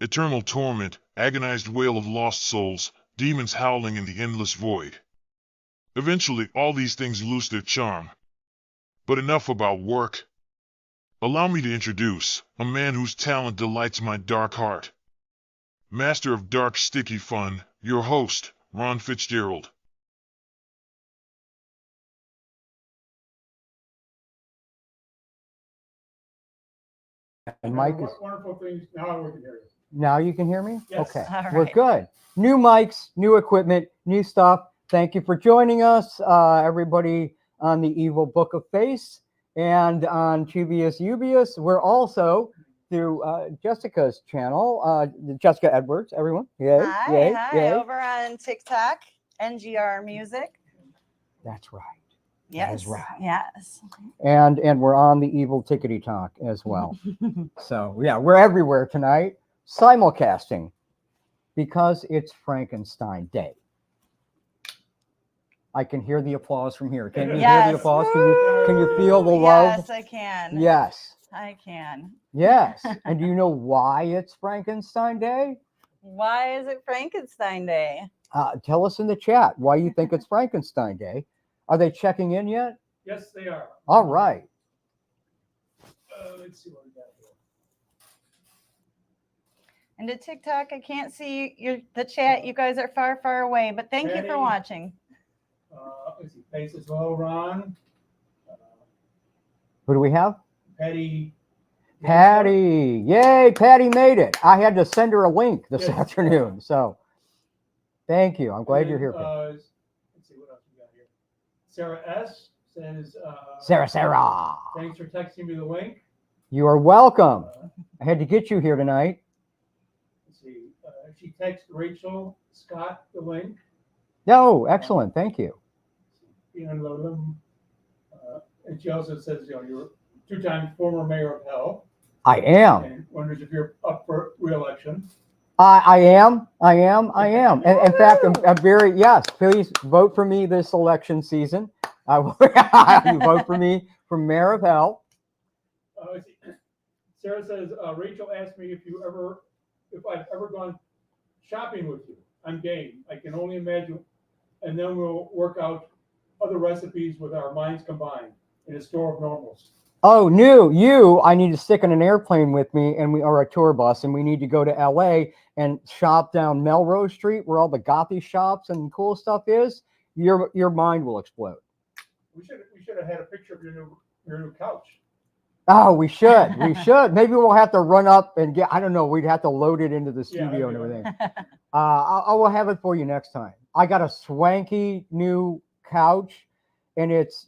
Eternal torment, agonized wail of lost souls, demons howling in the endless void. Eventually, all these things lose their charm. But enough about work. Allow me to introduce a man whose talent delights my dark heart. Master of dark sticky fun, your host, Ron Fitzgerald. And Mike is wonderful things. Now we can hear you. now you can hear me? Yes. Okay. All We're right. good. New mics, new equipment, new stuff. Thank you for joining us, everybody on the Evil Book of Face and on Tubius Ubius. We're also through Jessica's channel, Jessica Edwards, everyone. Yay, Hi, yay, hi. yay. Over on TikTok, NGR Music. That's right. Yes. is right. Yes. And we're on the Evil Tickety Talk as well. So yeah, we're everywhere tonight, simulcasting, because it's Frankenstein Day. I can hear the applause from here. Can you hear the Yes. applause? Can you feel the love? Yes, I can. Yes. I can. Yes. And do you know why it's Frankenstein Day? Why is it Frankenstein Day? Tell us in the chat why you think it's Frankenstein Day. Are they checking in yet? Yes, they are. All right. Let's see what we got here. And to TikTok, I can't see the chat. You guys are far, far away, but thank you for Patty. watching. Let's see. Face as well, Ron. Who do we have? Patty. Patty. Yay, Patty made it. I had to send her a link this Yes. afternoon. So thank you. I'm glad And you're here, then, Patty. let's see what else we got here. Sarah S. says, Sarah. thanks for texting me the link. You are welcome. I had to get you here tonight. She texted Rachel Scott the link. No, excellent. Thank you. And she also says, you're two-time former mayor of Hell. I am. And wonders if you're up for re-election. I am. And in fact, I'm very, yes, please vote for me this election season. You vote for me for mayor of Hell. Sarah says, Rachel asked me if I've ever gone shopping with you. I'm game. I can only imagine. And then we'll work out other recipes with our minds combined in a store of normals. Oh, I need to stick on an airplane with me or a tour bus, and we need to go to LA and shop down Melrose Street where all the Gothic shops and cool stuff is. Your mind will explode. We should have had a picture of your new couch. Oh, we should. Maybe we'll have to run up and I don't know. We'd have to load it into the studio and everything. I will have it for you next time. I got a swanky new couch, and it's,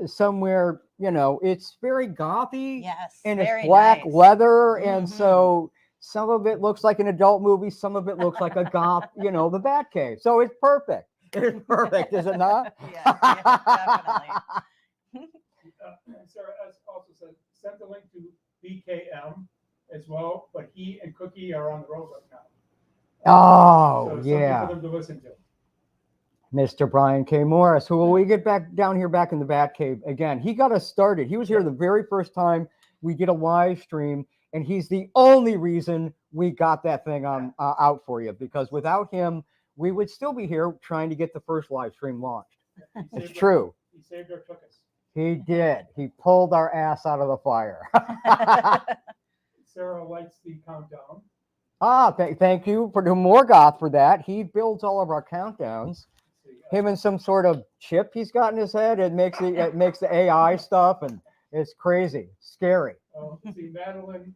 somewhere, it's very gothy. Yes. And it's very black nice. leather. And so some of it looks like an adult movie. Some of it looks like a goth, the Batcave. So it's perfect. It's perfect, is it not? Yeah, definitely. Sarah S. also said, sent the link to BKM as well, but he and Cookie are on the road right now. Oh, so yeah. something for them to listen to. Mr. Brian K. Morris, who will we get back down here back in the Batcave again? He got us started. He was here the very first time we did a live stream, and he's the only reason we got that thing on out for you, because without him, we would still be here trying to get the first live stream launched. It's true. He saved our took us. He did. He pulled our ass out of the fire. Sarah likes the countdown. Thank you for doing more goth for that. He builds all of our countdowns. Him and some sort of chip he's got in his head. It makes the AI stuff, and it's crazy, scary. See, Madeline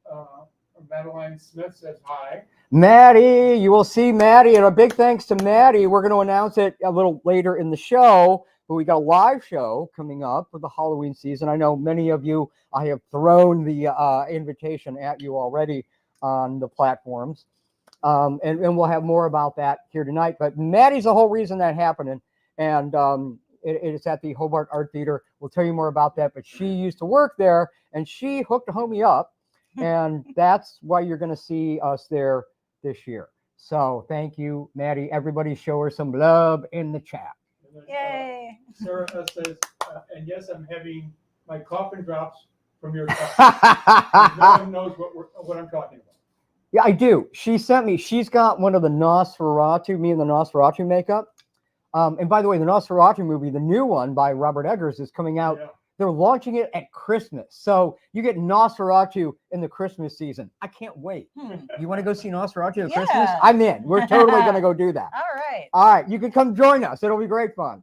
Smith says hi. Maddie, you will see Maddie, and a big thanks to Maddie. We're going to announce it a little later in the show, but we got a live show coming up for the Halloween season. I know many of you, I have thrown the invitation at you already on the platforms. And we'll have more about that here tonight. But Maddie's the whole reason that happened. And it's at the Hobart Art Theatre. We'll tell you more about that. But she used to work there, and she hooked a homie up. And that's why you're going to see us there this year. So thank you, Maddie. Everybody show her some love in the chat. Then, Yay. Sarah says, and yes, I'm having my coffin drops from your couch. No one knows what I'm talking about. Yeah, I do. She sent me. She's got one of the Nosferatu, me and the Nosferatu makeup. And by the way, the Nosferatu movie, the new one by Robert Eggers, is coming out. Yeah. They're launching it at Christmas. So you get Nosferatu in the Christmas season. I can't wait. You want to go see Nosferatu at Christmas? I'm in. We're totally going to go do that. All right. You can come join us. It'll be great fun.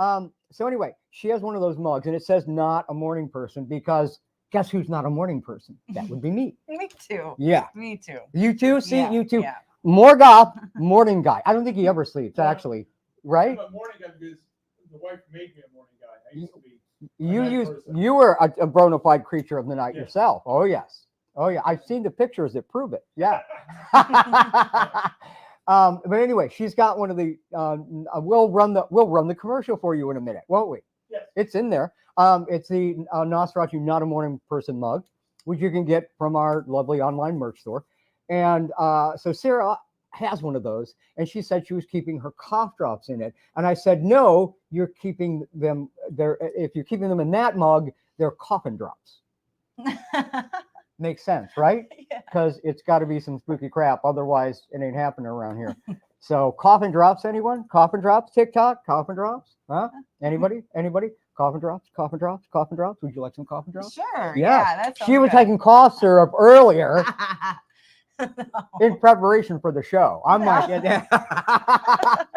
So anyway, she has one of those mugs, and it says not a morning person, because guess who's not a morning person? That would be me. Me too. Yeah. Me too. You too? See, yeah, you too. Yeah. More goth, morning guy. I don't think he ever sleeps, actually. Right? I'm a morning guy because the wife made me a morning guy. I used to be. You were a bona fide creature of the night yourself. Oh, yes. Oh, yeah. I've seen the pictures that prove it. Yeah. But anyway, she's got one of the, we'll run the commercial for you in a minute, won't we? Yes. It's in there. It's the Nosferatu Not a Morning Person mug, which you can get from our lovely online merch store. And so Sarah has one of those, and she said she was keeping her cough drops in it. And I said, no, you're keeping them there. If you're keeping them in that mug, they're coffin drops. Makes sense, right? Because it's got to be some spooky crap. Otherwise, it ain't happening around here. So coffin drops, anyone? Coffin drops, TikTok, coffin drops? Huh? Anybody? Coffin drops, coffin drops, coffin drops. Would you like some coffin drops? Sure. Yeah. That she was good. taking cough syrup earlier in preparation for the show. I'm not getting that.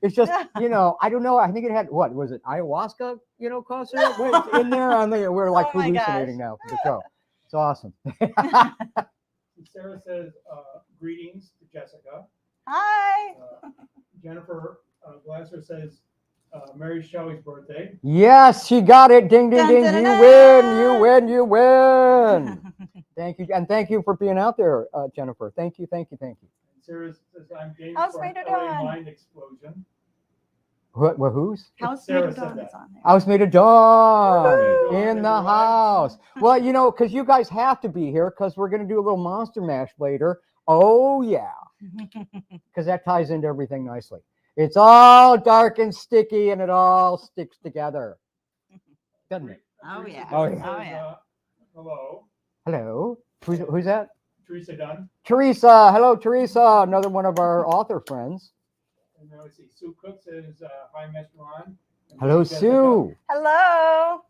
It's just, I don't know. I think it had, what was it? Ayahuasca, cough syrup in there. I mean, we're like hallucinating now for the show. It's awesome. Sarah says, greetings to Jessica. Hi. Jennifer Glasser says, Mary Shelley's birthday. Yes, she got it. Ding, ding, ding. You win. Thank you. And thank you for being out there, Jennifer. Thank you. And Sarah says, I'm game House for made an of LA dawn. mind explosion. Whose? House Sarah made of said dawn that. is on there. House made of dawn Woo! in the house. Well, you know, because you guys have to be here because we're going to do a little monster mash later. Oh, yeah. Because that ties into everything nicely. It's all dark and sticky and it all sticks together. Doesn't it? Oh, Teresa yeah. Dunn Oh, yeah. says, hello. Hello. Who's that? Teresa Dunn. Teresa. Hello, Teresa. Another one of our author friends. And now let's see. Sue Cook says, hi, Mr. Ron. And Hello, Jessica. Sue. Hello.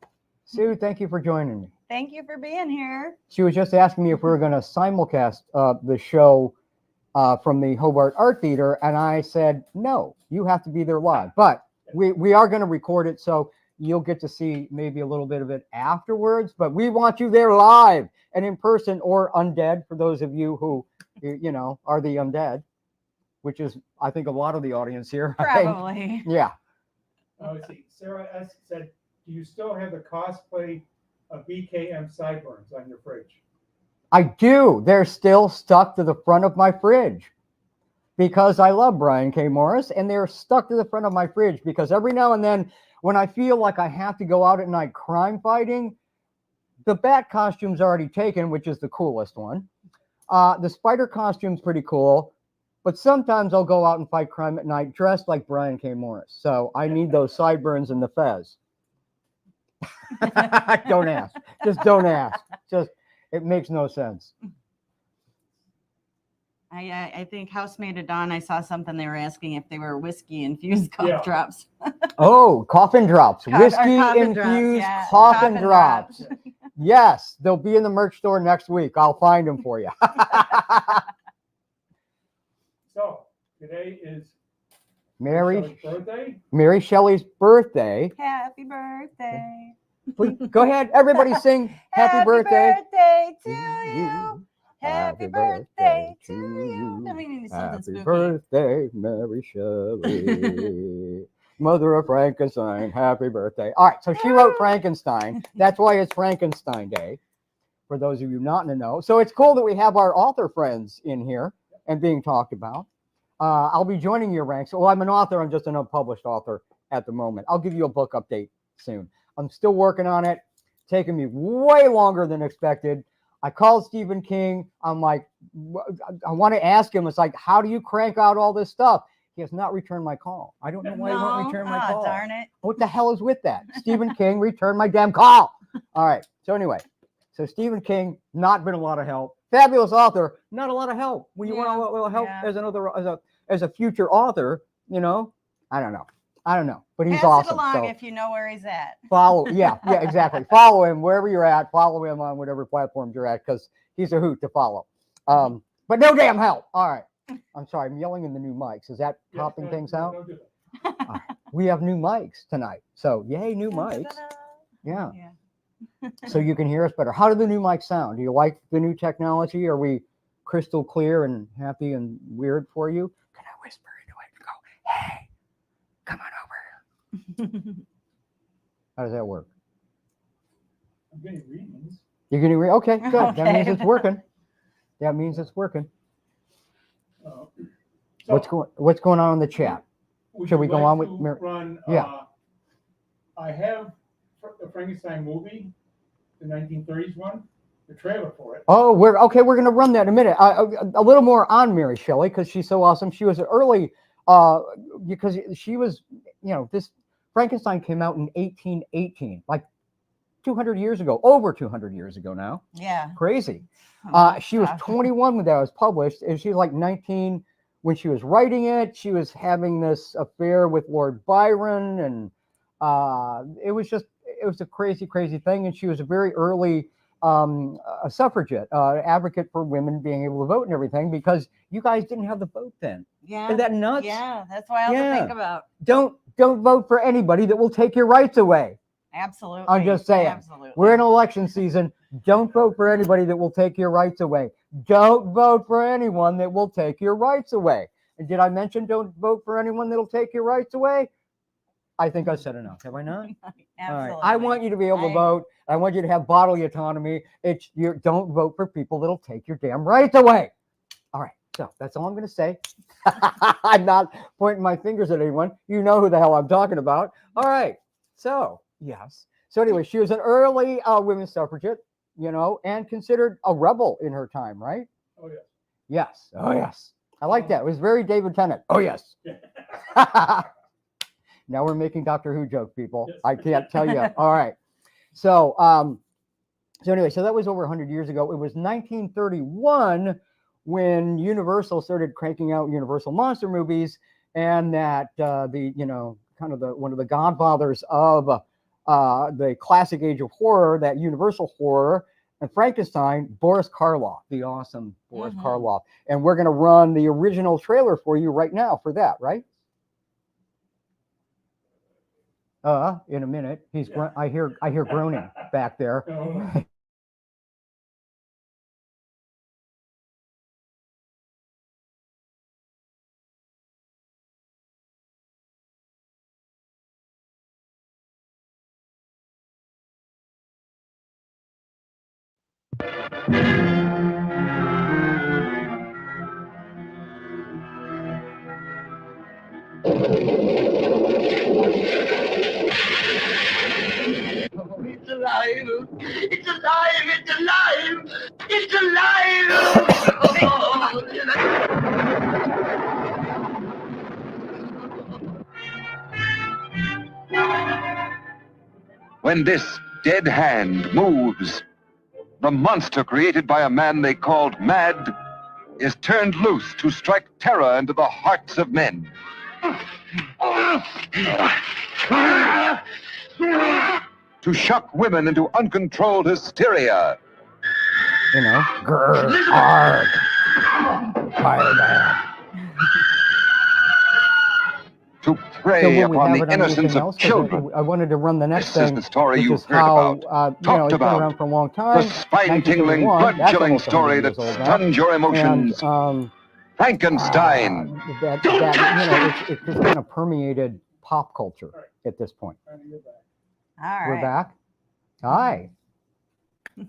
Sue, thank you for joining me. Thank you for being here. She was just asking me if we were going to simulcast the show from the Hobart Art Theatre, and I said, no, you have to be there live. But we are going to record it, so you'll get to see maybe a little bit of it afterwards. But we want you there live and in person or undead, for those of you who, you know, are the undead, which is, I think, a lot of the audience here. I think. Probably. Yeah. Let's see. Sarah S. said, do you still have the cosplay of BKM sideburns on your fridge? I do. They're still stuck to the front of my fridge because I love Brian K. Morris, and they're stuck to the front of my fridge because every now and then when I feel like I have to go out at night crime fighting, the bat costume's already taken, which is the coolest one. The spider costume's pretty cool, but sometimes I'll go out and fight crime at night dressed like Brian K. Morris. So I need those sideburns and the fez. Don't ask. Just don't ask. Just, it makes no sense. I think House Made of Dawn, I saw something they were asking if they were whiskey infused cough Yeah. drops. Oh, coffin drops. Whiskey coffin drops, infused yeah. coffin Coffin drops. drops. Yes, they'll be in the merch store next week. I'll find them for you. So today is Mary Shelley's birthday. Mary Shelley's birthday. Happy birthday. Please, go ahead, everybody sing happy birthday. birthday to you. Happy birthday to you. Then we need something Happy spooky. birthday, Mary Shelley. Mother of Frankenstein. Happy birthday. All right, so she wrote Frankenstein. That's why it's Frankenstein Day, for those of you not in the know. So it's cool that we have our author friends in here and being talked about. I'll be joining your ranks. Well, I'm an author. I'm just an unpublished author at the moment. I'll give you a book update soon. I'm still working on it. Taking me way longer than expected. I called Stephen King. I'm like, I want to ask him. It's like, how do you crank out all this stuff? He has not returned my call. I don't know why he won't return my call. Darn it. What the hell is with that? Stephen King, return my damn call. All right. So anyway, so Stephen King, not been a lot of help. Fabulous author, not a lot of help. When you want a little help as a future author, you know, I don't know. But he's Pass awesome. it along So if you know where he's at. follow, yeah, exactly. Follow him wherever you're at. Follow him on whatever platforms you're at, because he's a hoot to follow. But no damn help. All right. I'm sorry, I'm yelling in the new mics. Is that popping things out? Don't do that. We have new mics tonight. So yay, new mics. Yeah. So you can hear us better. How do the new mics sound? Do you like the new technology? Are we crystal clear and happy and weird for you? Can I whisper into it and go, hey, come on over here? How does that work? I'm getting readings. You're getting okay, good. That Okay. means it's working. That means it's working. So What's going on in the chat? would Should you we go like on with to Mary- run, Yeah. I have the Frankenstein movie, the 1930s one, the trailer for it. Oh, we're going to run that in a minute. A little more on Mary Shelley because she's so awesome. She was early because she was, you know, this Frankenstein came out in 1818, like 200 years ago, over 200 years ago now. Yeah. Crazy. Oh, She was gosh. 21 when that was published, and she was like 19 when she was writing it. She was having this affair with Lord Byron, and it was a crazy, crazy thing. And she was a very early a suffragette, advocate for women being able to vote and everything, because you guys didn't have the vote then. Yeah. Isn't that nuts? Yeah, that's wild to think about. Don't vote for anybody that will take your rights away. Absolutely. I'm just saying. Absolutely. We're in election season. Don't vote for anybody that will take your rights away. Don't vote for anyone that will take your rights away. And did I mention don't vote for anyone that'll take your rights away? I think I said enough. Have I not? All Absolutely. right. I want you to be able to I- vote. I want you to have bodily autonomy. It's you don't vote for people that'll take your damn rights away. All right. So that's all I'm going to say. I'm not pointing my fingers at anyone. You know who the hell I'm talking about. All right. So yes. So anyway, she was an early women's suffragette, you know, and considered a rebel in her time, right? Oh, yeah. Yes. Oh yes. I like that. It was very David Tennant. Oh yes. Now we're making Doctor Who jokes, people. Yes. I can't tell you. All right. So, so anyway, so that was over 100 years ago. It was 1931 when Universal started cranking out Universal monster movies, and that the, you know, kind of one of the godfathers of the classic age of horror, that Universal horror, and Frankenstein, Boris Karloff, the awesome Boris Karloff. And we're going to run the original trailer for you right now for that, right? In a minute. He's I hear groaning back there. No. It's alive! It's alive! It's alive! It's alive! When this dead hand moves, the monster created by a man they called mad is turned loose to strike terror into the hearts of men. To shock women into uncontrolled hysteria. You know, grr, arg, fireman. To prey upon the it on innocence anything of else, 'cause children. I wanted to run the next This is thing, the story which you've is heard how, about, you know, talked it's been about. around for a long time. The spine-tingling, 1951, that's blood-chilling almost 100 story years that old now. stuns your emotions. And, Frankenstein. that you know, it just kind of permeated pop culture at this point. Trying to get back. All We're right. back. Hi. Do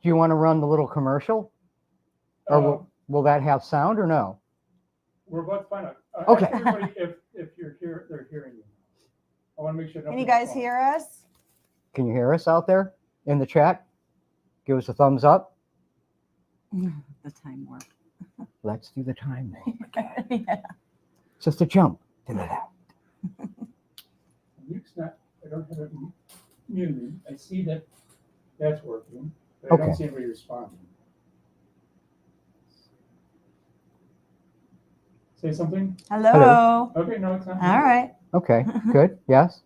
you want to run the little commercial? Or will that have sound or no? We're about to find out. Okay. Ask everybody if you're here, they're hearing you. I want to make sure. Can you nothing's guys wrong. hear us? Can you hear us out there in the chat? Give us a thumbs up. The time warp. Let's do the time warp. Yeah. Just a jump to the left. Mute's not, I don't have it muted. I see that that's working, but I Okay. don't see anybody responding. Say something? Hello. Okay, no, it's not. All right. Okay, good. Yes.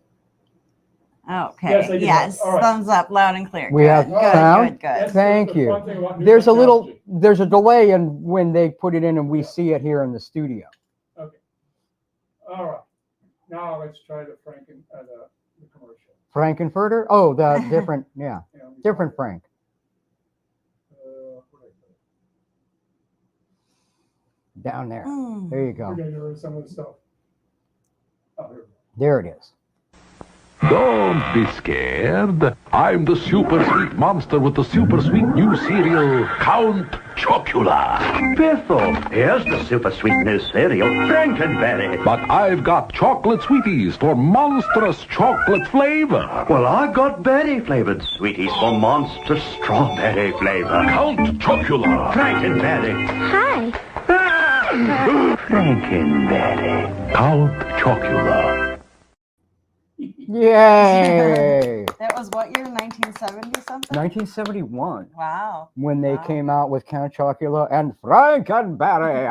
Okay. Yes, I can Yes. hear. All right. Thumbs up, loud and clear. We Good, have good, sound. good, good. That's Thank the you. fun thing about new There's technology. there's a delay in when they put it in and we see it here in the studio. Okay. All right. Now let's try the the commercial. Frankenfurter? Oh, the different, yeah, You know, different Frank. where did I put it? Down there. Mm. There you We're go. gonna get rid of some of the stuff. Oh, here we go. There it is. Don't be scared. I'm the super sweet monster with the super sweet new cereal, Count Chocula. Biffle, here's the super sweet new cereal, Frankenberry. But I've got chocolate sweeties for monstrous chocolate flavor. Well, I got berry-flavored sweeties for monster strawberry flavor. Count Chocula. Frankenberry. Hi. Frankenberry. Count Chocula. Yay! That was what year? 1970 something? 1971, Wow. when they Wow. came out with Count Chocula and Frankenberry.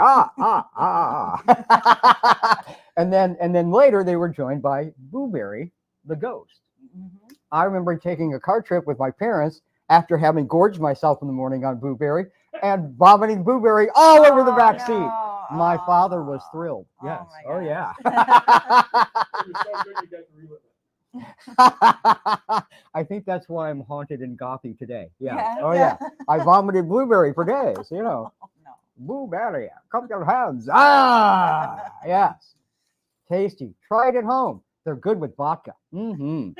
and then later they were joined by Boo Berry, the ghost. Mhm. I remember taking a car trip with my parents after having gorged myself in the morning on Boo Berry and vomiting Boo Berry all over the back seat. no. My father was Oh. thrilled. Oh Yes. my Oh, yeah. It was so good you got to relive it. I think that's why I'm haunted in Gothic today. Yeah. Yeah, Oh, yeah. yeah. I vomited blueberry for days, you know. Oh, no. Blueberry. Cup your hands. Ah, yes. Tasty. Try it at home. They're good with vodka. Mm-hmm.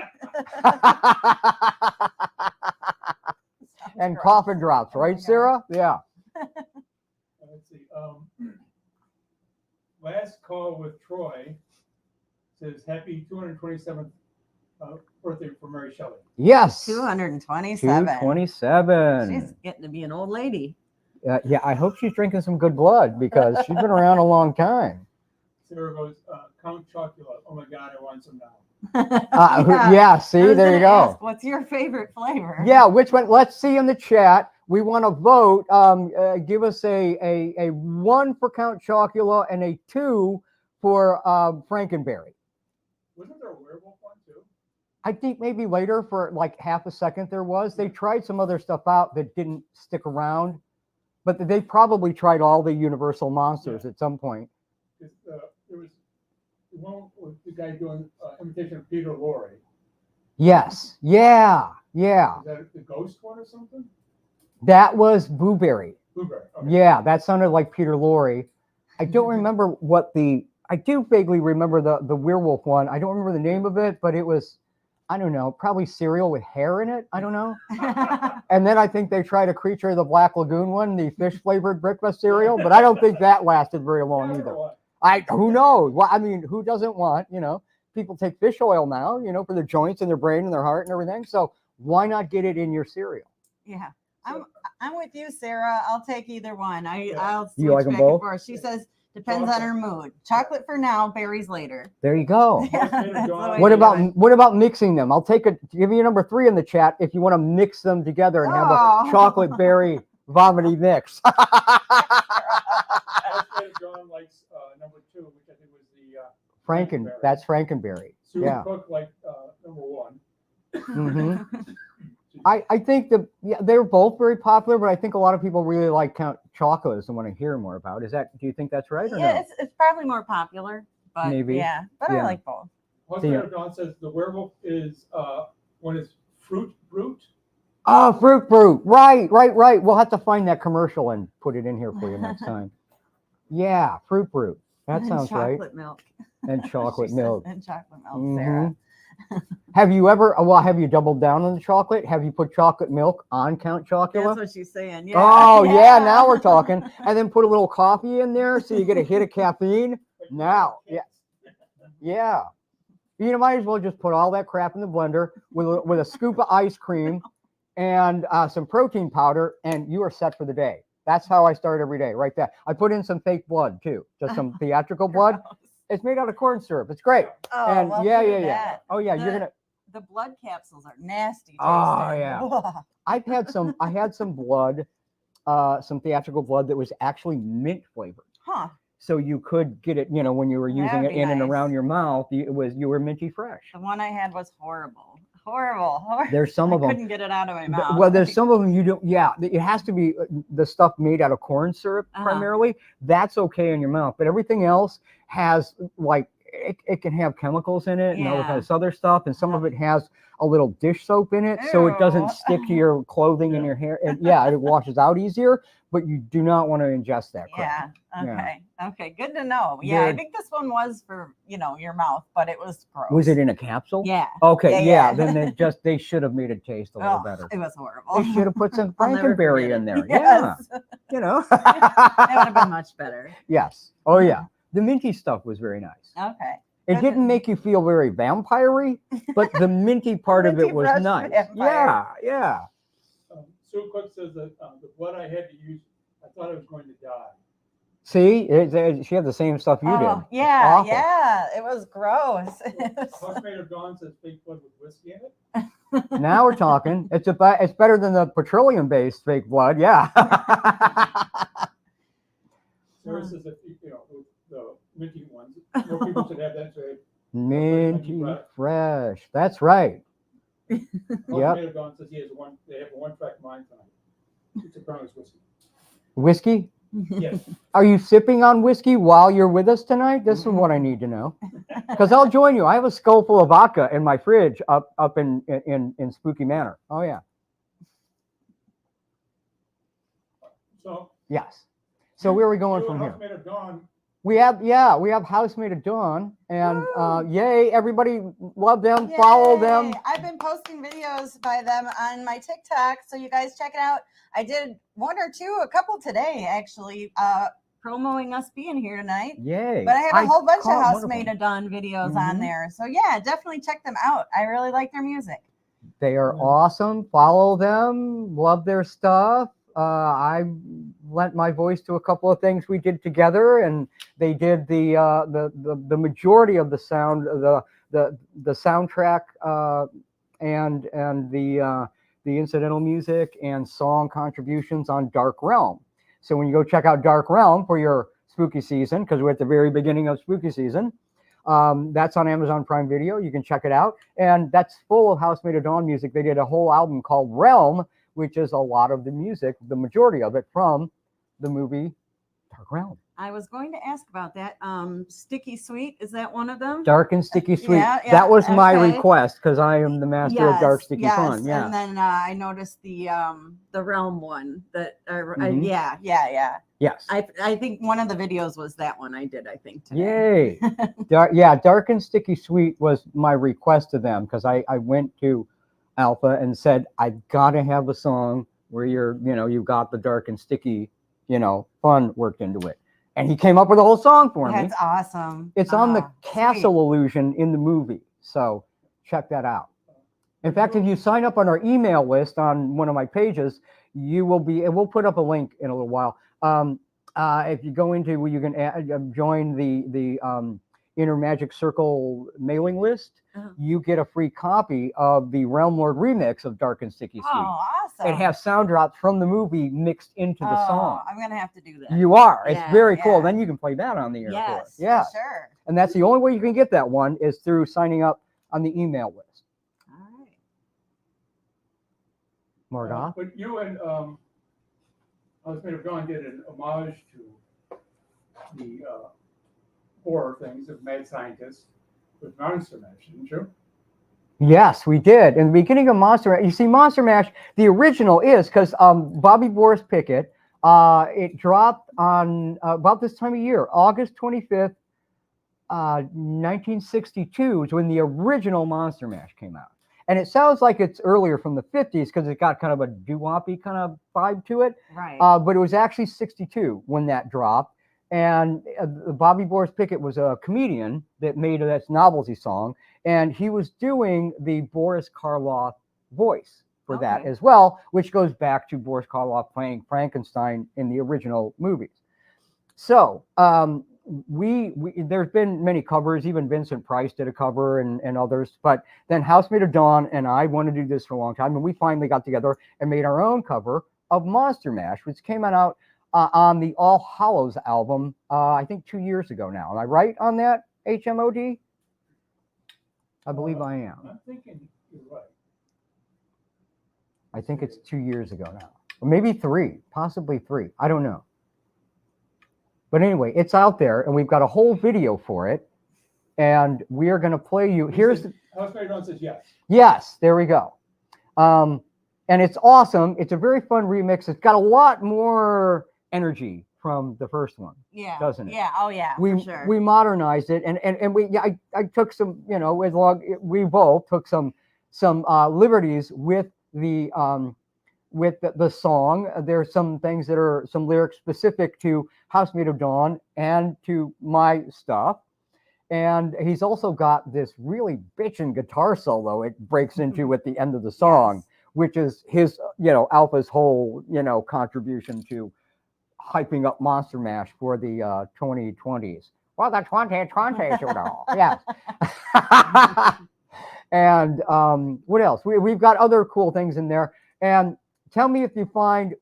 And coffin drops, Oh my right, God. Sarah? Yeah. Let's see. Last call with Troy says happy 227th birthday for Mary Shelley. Yes. 227. 227. She's getting to be an old lady. Yeah, I hope she's drinking some good blood because she's been around a long time. Sarah goes, Count Chocula. Oh my God, I want some now. Yeah, see, I was there you gonna go. ask, what's your favorite flavor? Yeah, which one? Let's see in the chat. We want to vote. Give us a 1 for Count Chocula and a 2 for Frankenberry. Wasn't there a werewolf one too? I think maybe later for like half a second there was. They tried some other stuff out that didn't stick around, but they probably tried all the Universal monsters at some point. There was one with the guy doing imitation of Peter Lorre. Yes. Yeah. Yeah. Is that the ghost one or something? That was Blueberry. Blueberry. Okay. Yeah, that sounded like Peter Lorre. I don't remember what I do vaguely remember the werewolf one. I don't remember the name of it, but it was, I don't know, probably cereal with hair in it. I don't know. And then I think they tried a Creature of the Black Lagoon one, the fish flavored breakfast cereal, but I don't think that lasted very long either. Who knows? Well, I mean, who doesn't want, people take fish oil now, for their joints and their brain and their heart and everything. So why not get it in your cereal? Yeah. I'm with you, Sarah. I'll take either one. I'll switch You like them back both? and forth. She says depends on her mood. Chocolate for now, berries later. There you go. Yeah, that's the way What to do it. about mixing them? I'll give you number 3 in the chat if you want to mix them together and have a chocolate berry vomity mix. John likes number 2, which I think was the That's Frankenberry. Sue Yeah. Cook like number 1. Mm-hmm. I think they're both very popular, but I think a lot of people really like Count Chocula and want to hear more about. Do you think that's right or Yeah, no? it's probably more popular, but Maybe. yeah, but Yeah. I like both. Husband of Dawn says the werewolf is when it's fruit brute. Oh, Fruit Brute. Right. We'll have to find that commercial and put it in here for you next time. Yeah, Fruit Brute. That And sounds right. chocolate milk. And chocolate She says, milk. and chocolate milk, Mhm. Sarah. Have you doubled down on the chocolate? Have you put chocolate milk on Count Chocula? That's what she's saying. Yeah. Oh, yeah, now we're talking. And then put a little coffee in there so you get a hit of caffeine. Now, yeah. You might as well just put all that crap in the blender with a scoop of ice cream and some protein powder, and you are set for the day. That's how I start every day, right there. I put in some fake blood, too, just some theatrical blood. It's made out of corn syrup. It's great. Oh, And well, yeah. do that. Oh, yeah, you're going to. The blood capsules are nasty. Oh, tasting. yeah. Ugh. I had some blood, some theatrical blood that was actually mint flavored. Huh. So you could get it, when you were using That'd it be in and nice. around your mouth, you were minty fresh. The one I had was horrible. Horrible. There's some of I them. couldn't get it out of my mouth. Well, there's some of them you don't. Yeah, it has to be the stuff made out of corn syrup primarily. That's okay in your mouth, but everything else has like it can have chemicals in it and all this other stuff, and some of it has a little dish soap in it, so it doesn't stick to your clothing and your hair. And it washes out easier, but you do not want to ingest that crap. Yeah. Okay. Good to know. Yeah. I Good. think this one was for your mouth, but it was gross. Was it in a capsule? Yeah. Okay. Yeah. Then they should have made it taste a little better. It was horrible. They should have put some I'll never Frankenberry forget in it. there. Yes. Yeah. That would have been much better. Yes. Oh yeah. The minty stuff was very nice. Okay. It didn't make you feel very vampire-y, but the minty part of it Minty was fresh nice. vampire. Yeah. Sue Cook says that the blood I had to use, I thought I was going to die. See, she had the same stuff you did. It's Yeah. awful. Yeah. It was gross. Husband of Dawn says fake blood with whiskey in it. Now we're talking. It's better than the petroleum-based fake blood. Yeah. Sarah says that the minty ones, more people should have that. So Minty fresh. That's right. Husband of Dawn says they have a one-track mind tonight. It's apparently whiskey. Whiskey? Yes. Are you sipping on whiskey while you're with us tonight? This is what I need to know. Because I'll join you. I have a skull full of vodka in my fridge up in Spooky Manor. Oh yeah. So Yes. So where are we going from here? Husband of Dawn We have Housemaid of Dawn, and yay, everybody love them, follow them. Yay. I've been posting videos by them on my TikTok, so you guys check it out. I did a couple today actually, promoting us being here tonight. Yay! But I have a whole bunch of caught one Housemaid of Dawn videos Mhm. on there, so yeah, definitely check them out. I really like their music. They are awesome. Follow them. Love their stuff. I lent my voice to a couple of things we did together, and they did the majority of the sound, the soundtrack, and the incidental music and song contributions on Dark Realm. So when you go check out Dark Realm for your spooky season, because we're at the very beginning of spooky season, that's on Amazon Prime Video. You can check it out, and that's full of Housemaid of Dawn music. They did a whole album called Realm, which is a lot of the music, the majority of it, from the movie Dark Realm. I was going to ask about that. Sticky Sweet, is that one of them? Dark and Sticky Sweet. Yeah, that was my okay. request, because I am the master of Dark Sticky Fun. Yeah. And then I noticed the Realm one that Mhm. yeah. Yes. I think one of the videos was that one I did, I think, Yay. today. Dark and Sticky Sweet was my request to them, because I went to Alpha and said, I've got to have a song where you've got the dark and sticky, fun worked into it. And he came up with a whole song for me. That's awesome. It's on the castle illusion in the movie. So check that out. In fact, if you sign up on our email list on one of my pages, we'll put up a link in a little while. If you go into where you can join the Inner Magic Circle mailing list, you get a free copy of the Realm Lord remix of Dark and Sticky Sweet. Oh, awesome. It has sound drops from the movie mixed into the song. I'm going to have to do that. You are. It's Yeah, very cool. yeah. Then you can play that on the air. Yes, Yeah. for sure. And that's the only way you can get that one is through signing up on the email list. All right. Morgoth? But you and Housemaid of Dawn did an homage to the horror things of Mad Scientist with Monster Mash, didn't you? Yes, we did. In the beginning of Monster Mash, you see, Monster Mash, the original is because Bobby Boris Pickett, it dropped on about this time of year, August 25th, 1962 is when the original Monster Mash came out. And it sounds like it's earlier from the 50s because it got kind of a doo-woppy kind of vibe to it. Right. But it was actually 62 when that dropped. And Bobby Boris Pickett was a comedian that made that novelty song. And he was doing the Boris Karloff voice for that as well, which goes back to Boris Karloff playing Frankenstein in the original movies. So there's been many covers. Even Vincent Price did a cover and others. But then Housemaid of Dawn and I wanted to do this for a long time. And we finally got together and made our own cover of Monster Mash, which came out on the All Hallows album, I think 2 years ago now. Am I right on that, HMOD? I believe I am. I'm thinking you're right. I think it's 2 years ago now. Or maybe 3, possibly 3. I don't know. But anyway, it's out there, and we've got a whole video for it. And we are going to play you. Housemaid of Dawn says yes. Yes, there we go. And it's awesome. It's a very fun remix. It's got a lot more energy from the first one. Yeah. Doesn't it? Yeah. Oh, yeah. For sure. We modernized it, and I took some, we both took some liberties with the song. There's some things that are some lyrics specific to Housemaid of Dawn and to my stuff. And he's also got this really bitchin' guitar solo it breaks into at the end of the song, which is his, Alpha's whole, contribution to hyping up Monster Mash for the 2020s. Well, the 2020s, yes. And what else? We've got other cool things in there. And tell me if you find,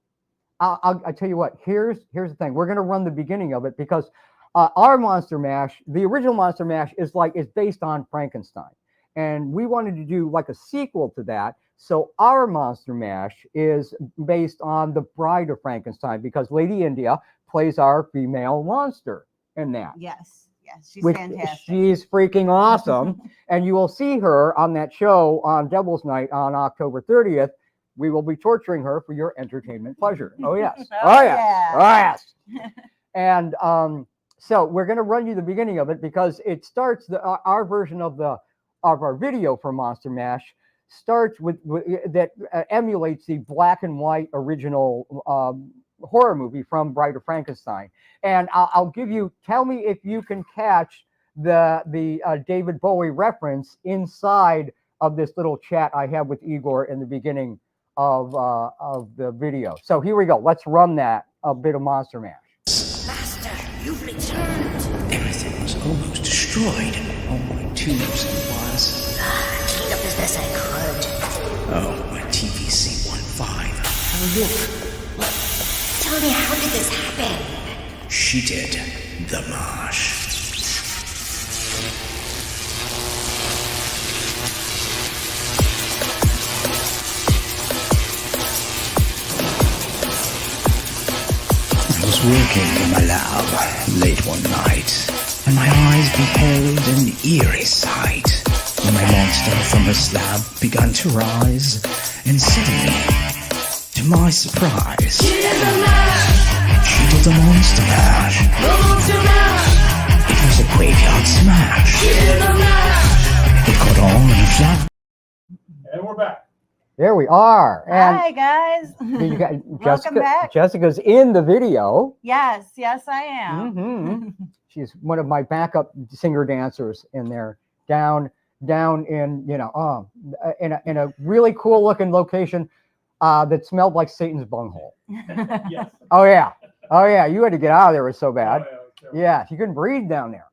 I'll tell you what, here's the thing. We're going to run the beginning of it because our Monster Mash, the original Monster Mash is based on Frankenstein. And we wanted to do like a sequel to that. So our Monster Mash is based on the Bride of Frankenstein because Lady India plays our female monster in that. Yes. Yes. She's fantastic. She's freaking awesome. And you will see her on that show on Devil's Night on October 30th. We will be torturing her for your entertainment pleasure. Oh, yes. Oh, yes. Yeah. Oh, yes. And So we're going to run you the beginning of it because it starts our version of our video for Monster Mash starts with that emulates the black and white original horror movie from Bride of Frankenstein. And I'll give you, tell me if you can catch the David Bowie reference inside of this little chat I have with Igor in the beginning of the video. So here we go. Let's run that a bit of Monster Mash. Master, you've returned. Everything was almost destroyed. All my tubes and wires. Cleaned up as best I could. Oh, my TVC 15. Have a look. What? Tell me, how did this happen? She did. The marsh. I was working in my lab late one night, and my eyes beheld an eerie sight. When my monster from the slab began to rise, and suddenly, to my surprise, she did the mash! She did the monster mash! The monster mash! It was a graveyard smash! She did the mash! It caught on in a flash. And we're back. There we are. And Hi, guys. you got Welcome back. Jessica's in the video. Yes, I am. Mm-hmm. She's one of my backup singer dancers in there, down in in a really cool looking location that smelled like Satan's bunghole. Yes. Oh yeah, you had to get out of there. It was so bad. Oh, Yeah, you couldn't breathe down there.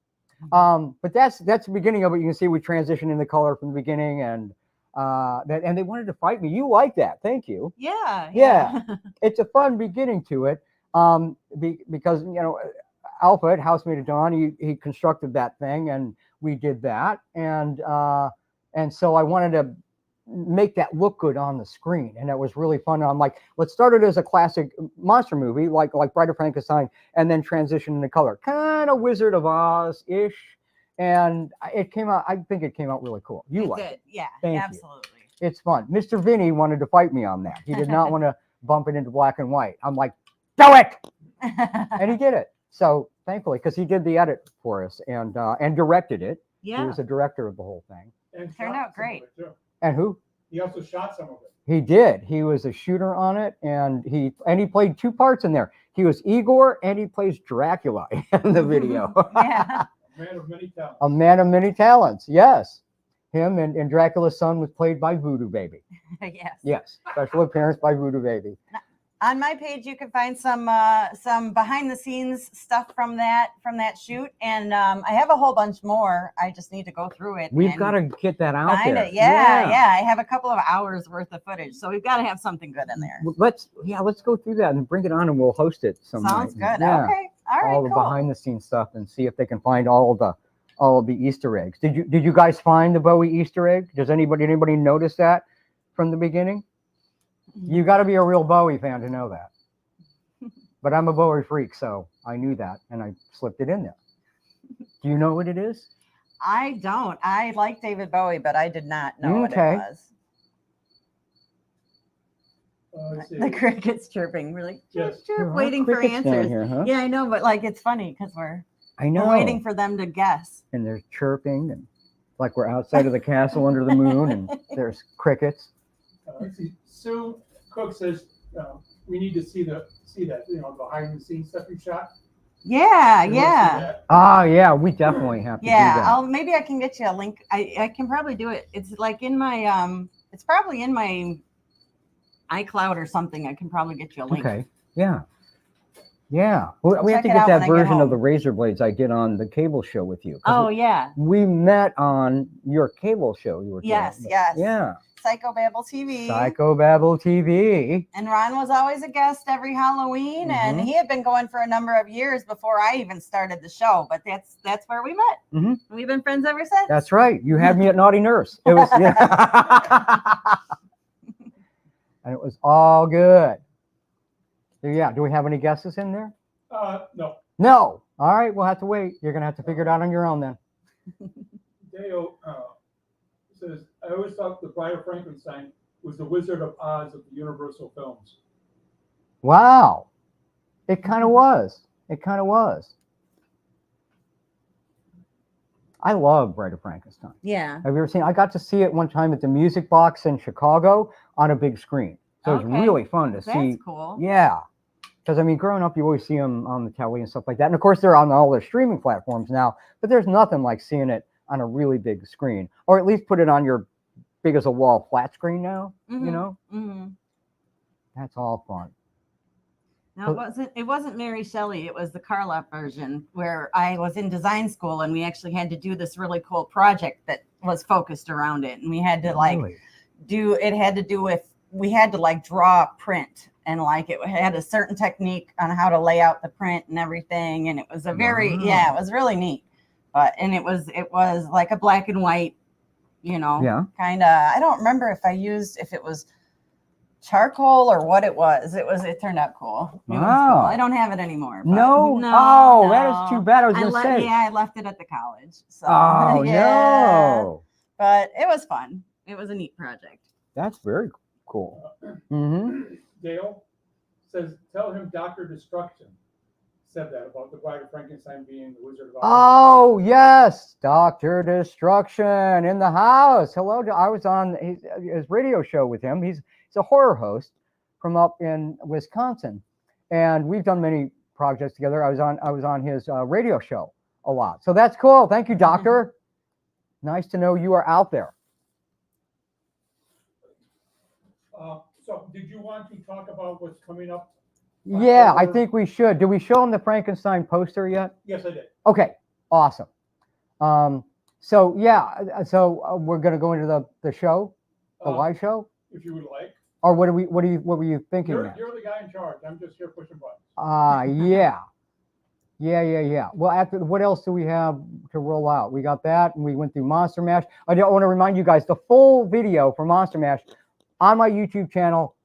But that's the beginning of it. You can see we transitioned in the color from the beginning, and and they wanted to fight me. You like that? Thank you. Yeah. It's a fun beginning to it. Because Alpha at Housemaid of Dawn, he constructed that thing, and we did that, and so I wanted to make that look good on the screen, and that was really fun. And I'm like, let's start it as a classic monster movie, like Bride of Frankenstein, and then transition into color, kind of Wizard of Oz ish. And it came out. I think it came out really cool. You like it? Yeah, Thank absolutely. you. It's fun. Mr. Vinny wanted to fight me on that. He did not want to bump it into black and white. I'm like, do it, and he did it. So thankfully, because he did the edit for us and directed it. Yeah. He was the director of the whole thing. And Turned out great. And who? He also shot some of it. He did. He was a shooter on it, and he played two parts in there. He was Igor, and he plays Dracula in the video. Yeah. A man of many talents. A man of many talents. Yes. Him and Dracula's son was played by Voodoo Baby. Yes. Yes. Special appearance by Voodoo Baby. On my page, you can find some behind the scenes stuff from that shoot, and I have a whole bunch more. I just need to go through it. We've got to get that out find there. it. Yeah. I have a couple of hours worth of footage, so we've got to have something good in there. Let's go through that and bring it on, and we'll host it some Sounds night. good. Yeah. Okay. All right. All the cool. behind the scenes stuff, and see if they can find all of the Easter eggs. Did you guys find the Bowie Easter egg? Does anybody notice that from the beginning? You got to be a real Bowie fan to know that. But I'm a Bowie freak, so I knew that, and I slipped it in there. Do you know what it is? I don't. I like David Bowie, but I did not know what it Okay. was. Let's see. The crickets chirping. We're like, chirp, Yes. chirp, There are waiting for crickets down answers. here, huh? Yeah, I know, but like it's funny because we're I know. waiting for them to guess. And they're chirping, and like we're outside of the castle under the moon, and there's crickets. Let's see. Sue Cook says we need to see that behind the scenes stuff you shot. Yeah, We wanna see yeah. that. Ah, yeah, we definitely have to do Yeah, that. maybe I can get you a link. I can probably do it. It's like in my it's probably in my iCloud or something. I can probably get you a link. Okay. Yeah. Yeah. We have Check to it get out that when I get version of home. the razor blades I did on the cable show with you. 'Cause Oh yeah. we met on your cable show you were doing. Yes, yes. Yeah. Psychobabble TV. Psychobabble TV. And Ron was always a guest every Halloween, and Mhm. he had been going for a number of years before I even started the show. But that's where we met. Mhm. We've been friends ever since. That's right. You had me at Naughty Nurse. It was yeah. And it was all good. So, yeah. Do we have any guesses in there? No. No. All right. We'll have to wait. You're gonna have to figure it out on your own then. Dale says, I always thought the Bride of Frankenstein was the Wizard of Oz of the Universal films. Wow. It kind of was. It kind of was. I love Bride of Frankenstein. Yeah. Have you ever seen? I got to see it one time at the Music Box in Chicago on a big screen. So it's really fun to see. That's cool. Yeah. Because, I mean, growing up, you always see them on the telly and stuff like that. And, of course, they're on all their streaming platforms now. But there's nothing like seeing it on a really big screen. Or at least put it on your big as a wall flat screen now, you know? Mm-hmm. That's all fun. No, it wasn't Mary Shelley. It was the Carla version where I was in design school and we actually had to do this really cool project that was focused around it. And we had to we had to like draw a print, and like it had a certain technique on how to lay out the print and everything. And it was a very, it was really neat. But, and it was like a black and white, you know, kind of, I don't remember if it was charcoal or what it was. It turned out cool. It was cool. I don't have it anymore. No. Oh, that is too bad. I was going to say. Yeah, I left it at the college. So, oh, no. But it was fun. It was a neat project. That's very cool. Mm-hmm. Dale says, tell him Dr. Destruction said that about the Bride of Frankenstein being the Wizard of Oz. Oh, yes. Dr. Destruction in the house. Hello. I was on his radio show with him. He's a horror host from up in Wisconsin. And we've done many projects together. I was on his radio show a lot. So that's cool. Thank you, Doctor. Nice to know you are out there. So did you want to talk about what's coming up? Yeah, I think we should. Did we show him the Frankenstein poster yet? Yes, I did. Okay, awesome. So yeah, so we're gonna go into the show, the live show. If you would like. Or what were you thinking? You're the guy in charge. I'm just here pushing buttons. Yeah. Well, what else do we have to roll out? We got that, and we went through Monster Mash. I want to remind you guys, the full video for Monster Mash on my YouTube channel.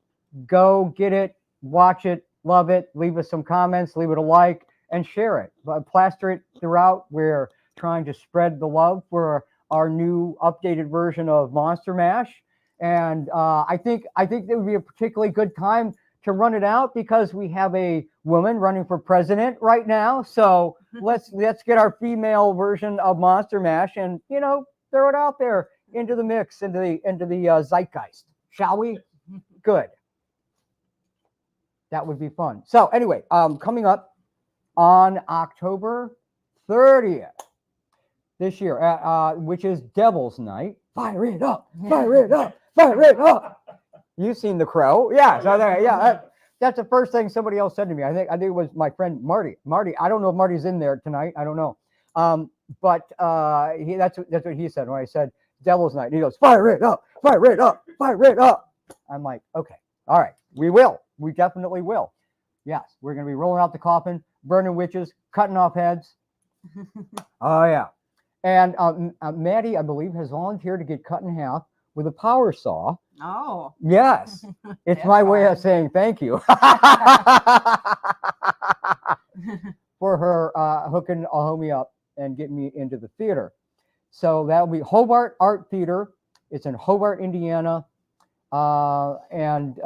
Go get it, watch it, love it, leave us some comments, leave it a like, and share it. But plaster it throughout. We're trying to spread the love for our new updated version of Monster Mash. And I think it would be a particularly good time to run it out because we have a woman running for president right now. So let's get our female version of Monster Mash and, you know, throw it out there into the mix, into the zeitgeist. Shall we? Good. That would be fun. So anyway, coming up on October 30th this year, which is Devil's Night. Fire it up! Fire it up! Fire it up! You've seen The Crow, yeah? So there, that's the first thing somebody else said to me. I think it was my friend Marty. I don't know if Marty's in there tonight. I don't know. But that's what he said when I said Devil's Night. And he goes, fire it up! Fire it up! Fire it up! I'm like, okay, all right, we will. We definitely will. Yes, we're going to be rolling out the coffin, burning witches, cutting off heads. Oh, yeah. And Maddie, I believe, has volunteered to get cut in half with a power saw. Oh. Yes. It's my way of saying thank you for her hooking a homie up and getting me into the theater. So that'll be Hobart Art Theatre. It's in Hobart, Indiana. And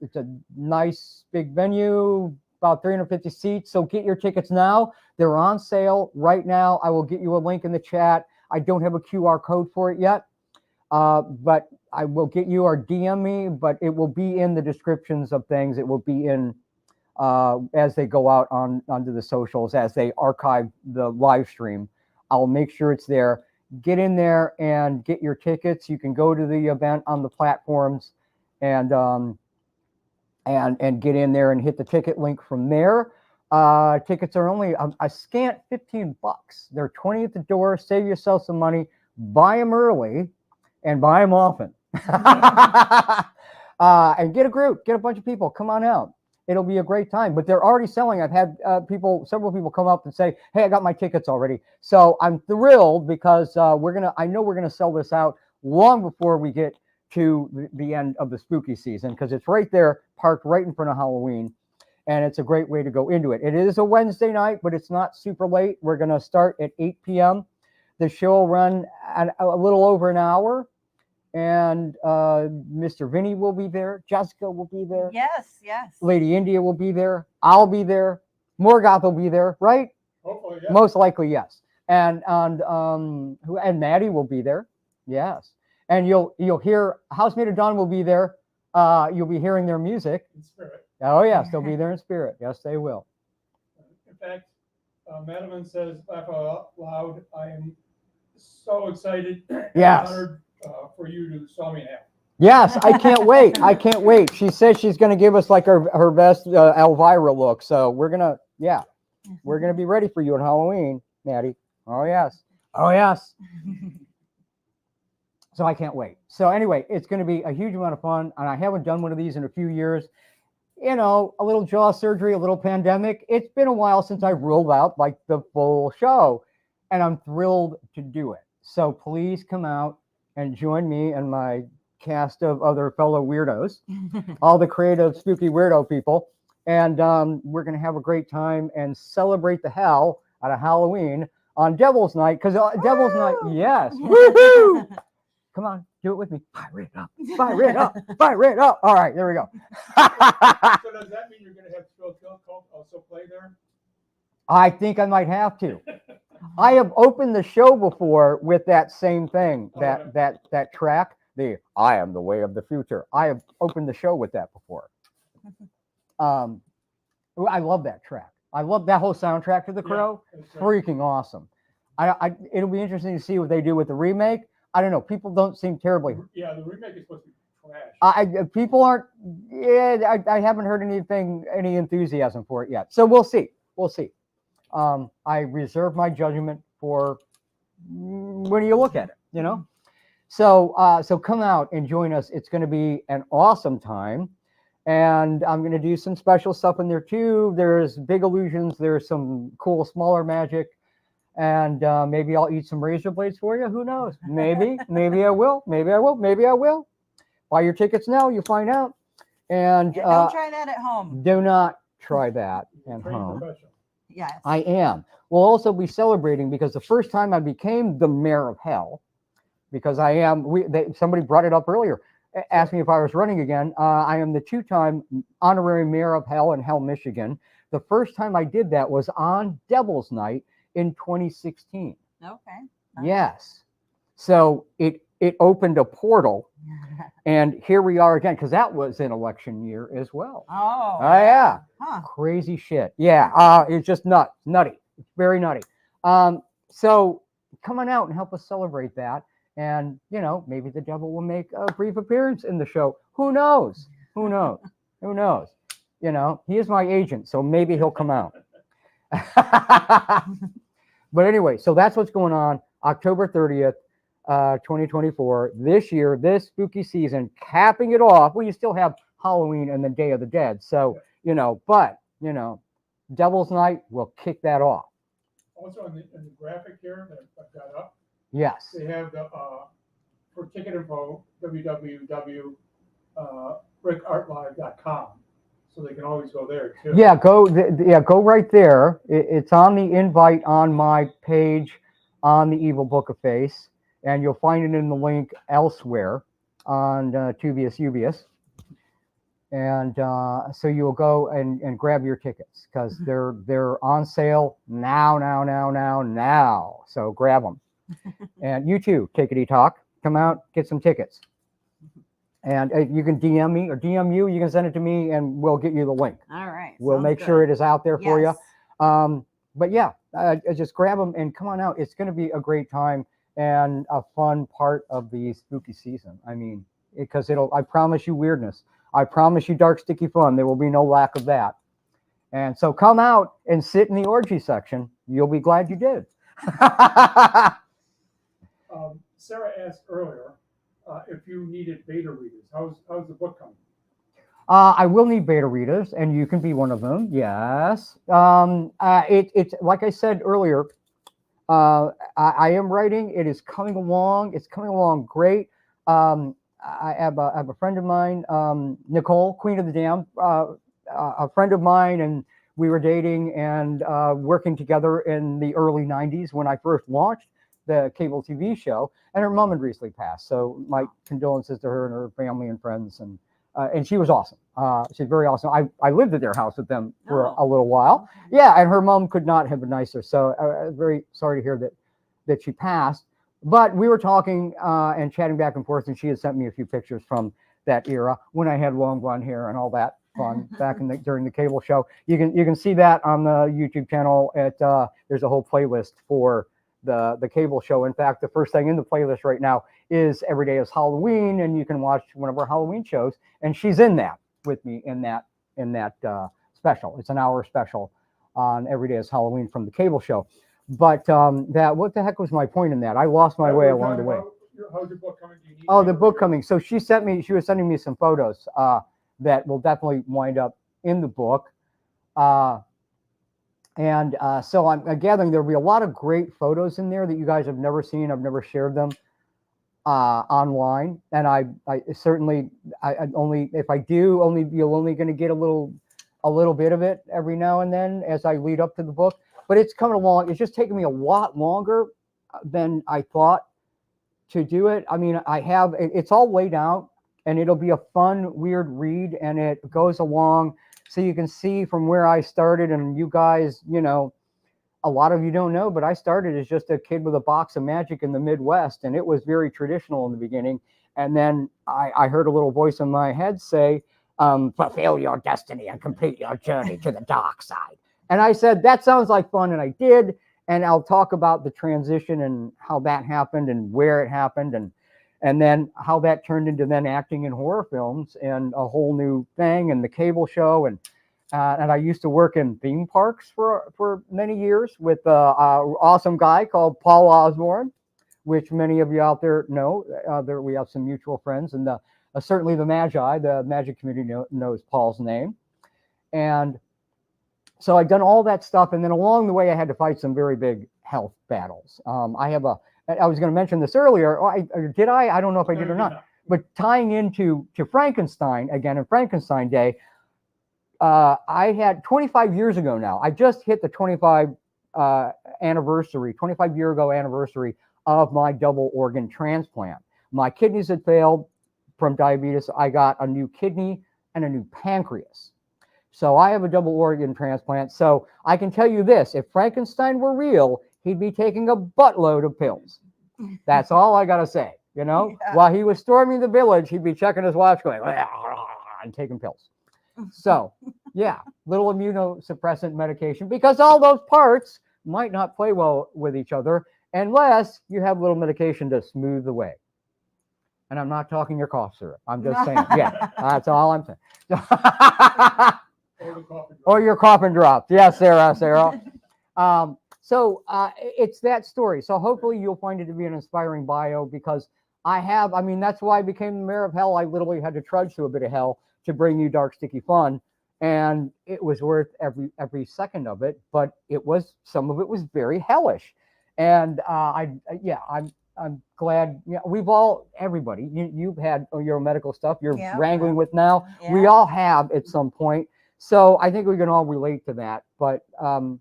it's a nice big venue, about 350 seats. So get your tickets now. They're on sale right now. I will get you a link in the chat. I don't have a QR code for it yet, but I will get you or DM me, but it will be in the descriptions of things. It will be in as they go out onto the socials, as they archive the live stream. I'll make sure it's there. Get in there and get your tickets. You can go to the event on the platforms and get in there and hit the ticket link from there. Tickets are only a scant $15. They're $20 at the door. Save yourself some money. Buy them early and buy them often. And get a group. Get a bunch of people. Come on out. It'll be a great time. But they're already selling. I've had several people come up and say, hey, I got my tickets already. So I'm thrilled because I know we're gonna sell this out long before we get to the end of the spooky season, because it's right there, parked right in front of Halloween. And it's a great way to go into it. It is a Wednesday night, but it's not super late. We're going to start at 8 p.m. The show will run at a little over an hour. And Mr. Vinny will be there. Jessica will be there. Yes. Lady India will be there. I'll be there. Morgoth will be there, right? Hopefully, yeah. Most likely, yes. and Maddie will be there. Yes, and you'll hear Housemate of Dawn will be there. You'll be hearing their music. In spirit. Oh yes, they'll be there in spirit. Yes, they will. In fact, Madeline says, laugh out loud. I am so excited and Yes. honored for you to saw me now. Yes, I can't wait. I can't wait. She says she's going to give us like her best Elvira look. So we're going to be ready for you on Halloween, Maddie. Oh, yes. Oh, yes. So I can't wait. So anyway, it's going to be a huge amount of fun. And I haven't done one of these in a few years. You know, a little jaw surgery, a little pandemic. It's been a while since I rolled out like the full show. And I'm thrilled to do it. So please come out and join me and my cast of other fellow weirdos, all the creative, spooky weirdo people. And we're going to have a great time and celebrate the hell out of Halloween on Devil's Night. Because Devil's Night, yes. Woohoo! Come on, do it with me. Fire it up, fire it up, fire it up. All right, there we go. So does that mean you're going to have Phil also play there? I think I might have to. I have opened the show before with that same thing, that track, the I Am the Way of the Future. I have opened the show with that before. I love that track. I love that whole soundtrack to The Crow. Yeah, freaking awesome. It'll be interesting to see what they do with the remake. I don't know. People don't seem terribly. Yeah, the remake is supposed to be trash. People aren't. Yeah, I haven't heard any enthusiasm for it yet. So we'll see. We'll see. I reserve my judgment for when you look at it. You know. So come out and join us. It's going to be an awesome time. And I'm going to do some special stuff in there too. There's big illusions. There's some cool, smaller magic. And maybe I'll eat some razor blades for you. Who knows? Maybe I will. Maybe I will. Maybe I will. Buy your tickets now. You'll find out. And don't try that at home. Do not try that at home. Yes. I am. We'll also be celebrating because the first time I became the mayor of hell, because I am. Somebody brought it up earlier. Asked me if I was running again. I am the 2-time honorary mayor of hell in Hell, Michigan. The first time I did that was on Devil's Night in 2016. Okay. Yes. So it opened a portal, and here we are again, because that was an election year as well. Oh. Yeah. Huh. Crazy shit. Yeah. It's just nutty. It's very nutty. So come on out and help us celebrate that. And, you know, maybe the devil will make a brief appearance in the show. Who knows? Who knows? Who knows? You know, he is my agent, so maybe he'll come out. But anyway, so that's what's going on. October 30th, 2024. This year, this spooky season, capping it off. Well, you still have Halloween and the Day of the Dead. So, Devil's Night will kick that off. Also, in the graphic here that I've got up, yes, they have the for ticket info www.brickartlive.com, so they can always go there too. Yeah, go right there. It's on the invite on my page on the Evil Book of Face, and you'll find it in the link elsewhere on Tubius Ubius. And so you'll go and grab your tickets because they're on sale now. So grab them. And you too, Tickety Talk, come out, get some tickets. And you can DM me or DM you. You can send it to me, and we'll get you the link. All right. We'll make sure it is out there for you. Yes. But yeah, just grab them and come on out. It's going to be a great time and a fun part of the spooky season. I mean, because I promise you weirdness. I promise you dark, sticky fun. There will be no lack of that. And so come out and sit in the orgy section. You'll be glad you did. Sarah asked earlier if you needed beta readers. How's the book coming? I will need beta readers, and you can be one of them. Yes. It's like I said earlier. I am writing. It is coming along. It's coming along great. I have a friend of mine, Nicole, Queen of the Damned, a friend of mine, and we were dating and working together in the early 90s when I first launched the cable TV show, and her mom had recently passed. So my condolences to her and her family and friends, and and she was awesome. She's very awesome. I lived at their house with them for a little while. Yeah, and her mom could not have been nicer. So very sorry to hear that she passed. But we were talking and chatting back and forth, and she had sent me a few pictures from that era when I had long blonde hair and all that fun back during the cable show. You can see that on the YouTube channel. There's a whole playlist for the cable show. In fact, the first thing in the playlist right now is Every Day is Halloween, and you can watch one of our Halloween shows, and she's in that with me in that special. It's an hour special on Every Day is Halloween from the cable show. But what the heck was my point in that? I lost my way along the way. How's your book coming? Oh, the book coming. So she was sending me some photos that will definitely wind up in the book. So I'm gathering there'll be a lot of great photos in there that you guys have never seen. I've never shared them online. And I certainly, if I do, you're only going to get a little bit of it every now and then as I lead up to the book. But it's coming along. It's just taking me a lot longer than I thought to do it. I mean, it's all laid out, and it'll be a fun, weird read, and it goes along so you can see from where I started. And you guys, a lot of you don't know, but I started as just a kid with a box of magic in the Midwest, and it was very traditional in the beginning. And then I heard a little voice in my head say, fulfill your destiny and complete your journey to the dark side. And I said, that sounds like fun, and I did. And I'll talk about the transition and how that happened and where it happened, and then how that turned into then acting in horror films and a whole new thing, and the cable show. And I used to work in theme parks for many years with an awesome guy called Paul Osborne, which many of you out there know. We have some mutual friends, and certainly the Magic community knows Paul's name. And so I've done all that stuff, and then along the way, I had to fight some very big health battles. I was going to mention this earlier. Did I? I don't know if I did or not. But tying into Frankenstein, again, in Frankenstein Day, I had 25 years ago now. I just hit the 25-year anniversary of my double organ transplant. My kidneys had failed from diabetes. I got a new kidney and a new pancreas. So I have a double organ transplant. So I can tell you this, if Frankenstein were real, he'd be taking a buttload of pills. That's all I got to say. Yeah. While he was storming the village, he'd be checking his watch going, and taking pills. So yeah, little immunosuppressant medication, because all those parts might not play well with each other unless you have a little medication to smooth the way. And I'm not talking your cough syrup. I'm just saying, yeah, that's all I'm saying. Or your coffin drops. Yes, Sarah. So it's that story. So hopefully you'll find it to be an inspiring bio, because that's why I became the mayor of hell. I literally had to trudge through a bit of hell to bring you dark, sticky fun. And it was worth every second of it, but some of it was very hellish. And I'm glad, we've all, everybody, you've had your medical stuff you're wrangling with now. Yeah. We all have at some point. So I think we can all relate to that, but I'm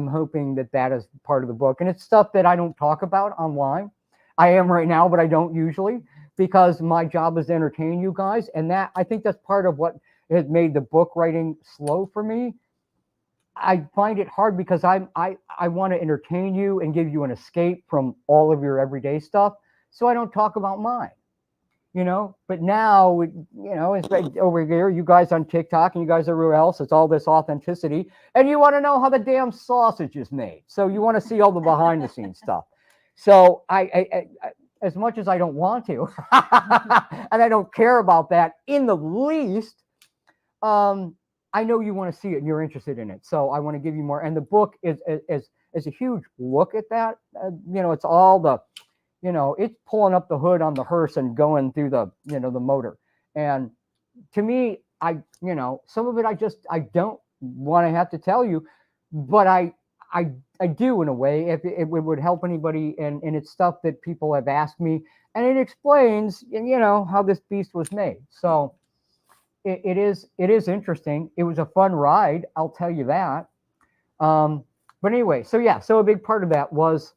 hoping that is part of the book. And it's stuff that I don't talk about online. I am right now, but I don't usually, because my job is to entertain you guys. And I think that's part of what has made the book writing slow for me. I find it hard because I want to entertain you and give you an escape from all of your everyday stuff. So I don't talk about mine. But now, it's like over here, you guys on TikTok and you guys everywhere else, it's all this authenticity. And you want to know how the damn sausage is made. So you want to see all the behind the scenes stuff. So I as much as I don't want to, and I don't care about that in the least, I know you want to see it and you're interested in it. So I want to give you more. And the book is a huge look at that. It's all the, it's pulling up the hood on the hearse and going through the, the motor. And to me, some of it I don't want to have to tell you, but I do in a way, if it would help anybody. And it's stuff that people have asked me, and it explains, how this beast was made. So it is interesting. It was a fun ride, I'll tell you that. But anyway, so a big part of that was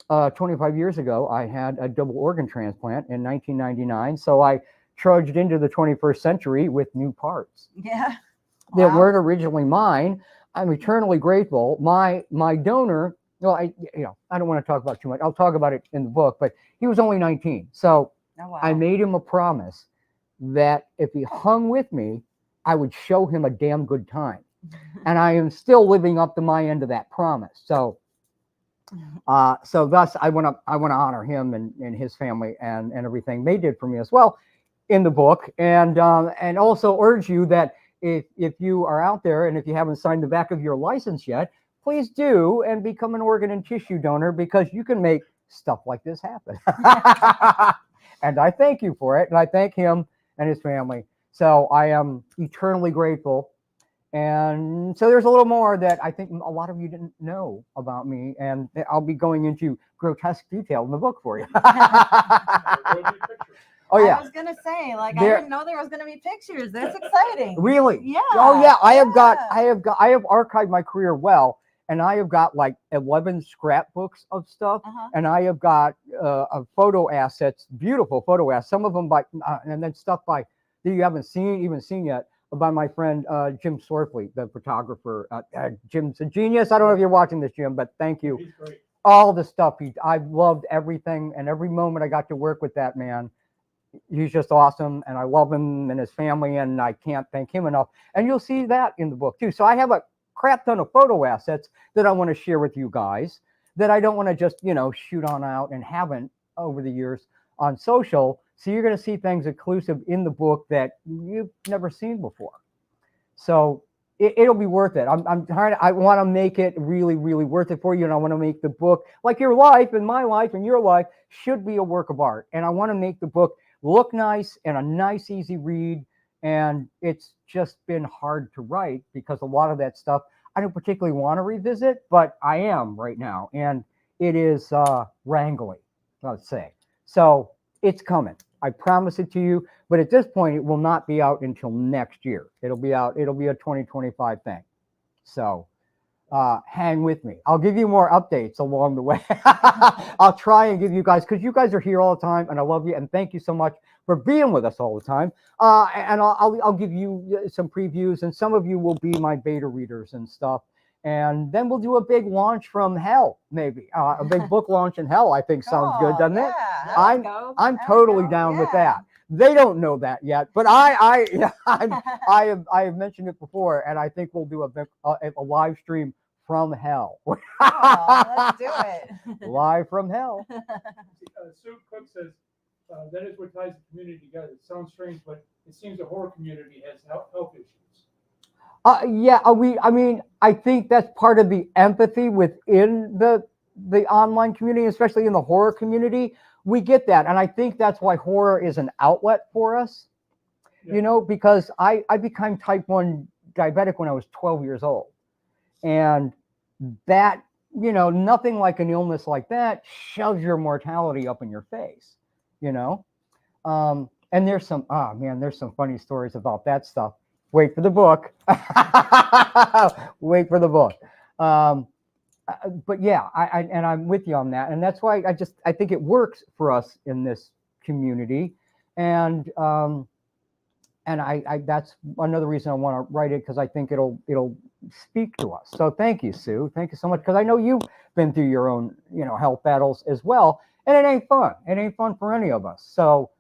25 years ago, I had a double organ transplant in 1999. So I trudged into the 21st century with new parts Yeah. that weren't originally mine. I'm eternally grateful. My donor, well, I don't want to talk about too much. I'll talk about it in the book, but he was only 19. So I made him a promise that if he hung with me, I would show him a damn good time. And I am still living up to my end of that promise. So thus I want to honor him and his family and everything they did for me as well in the book, and also urge you that if you are out there and if you haven't signed the back of your license yet, please do and become an organ and tissue donor, because you can make stuff like this happen. And I thank you for it, and I thank him and his family. So I am eternally grateful. And so there's a little more that I think a lot of you didn't know about me, and I'll be going into grotesque detail in the book for you. Oh yeah. I was gonna say, like, I didn't know there was gonna be pictures. That's exciting. Really? Yeah. Oh yeah. I have archived my career well, and I have got like 11 scrapbooks of stuff, and I have got photo assets, beautiful photo assets. Some of them by, and then stuff by that you haven't even seen yet, by my friend Jim Sorfleet, the photographer. Jim's a genius. I don't know if you're watching this, Jim, but thank you. He's great. All the stuff I've loved everything, and every moment I got to work with that man. He's just awesome, and I love him and his family, and I can't thank him enough. And you'll see that in the book too. So I have a crap ton of photo assets that I want to share with you guys, that I don't want to just shoot on out, and haven't over the years on social. So you're going to see things exclusive in the book that you've never seen before. So it'll be worth it. I'm trying to, I want to make it really, really worth it for you. And I want to make the book, like your life and my life and your life, should be a work of art. And I want to make the book look nice and a nice, easy read. And it's just been hard to write, because a lot of that stuff I don't particularly want to revisit, but I am right now. And it is wrangling, let's say. So it's coming. I promise it to you. But at this point, it will not be out until next year. It'll be out. It'll be a 2025 thing. So hang with me. I'll give you more updates along the way. I'll try and give you guys, because you guys are here all the time, and I love you, and thank you so much for being with us all the time. And I'll give you some previews, and some of you will be my beta readers and stuff. And then we'll do a big launch from hell, maybe a big book launch in hell. I think sounds good, doesn't it? I'm totally down with that. They don't know that yet, but I have mentioned it before, and I think we'll do a live stream from hell. Let's do it. Live from hell. Sue Cook says that is what ties the community together. It sounds strange, but it seems the horror community has health issues. I mean, I think that's part of the empathy within the online community, especially in the horror community. We get that. And I think that's why horror is an outlet for us, because I became type 1 diabetic when I was 12 years old. And that, nothing like an illness like that shoves your mortality up in your face, And there's some, there's some funny stories about that stuff. Wait for the book. Wait for the book. But yeah, I'm with you on that, and that's why I think it works for us in this community, and that's another reason I want to write it, because I think it'll speak to us. So thank you, Sue. Thank you so much, because I know you've been through your own health battles as well, and it ain't fun. It ain't fun for any of us. So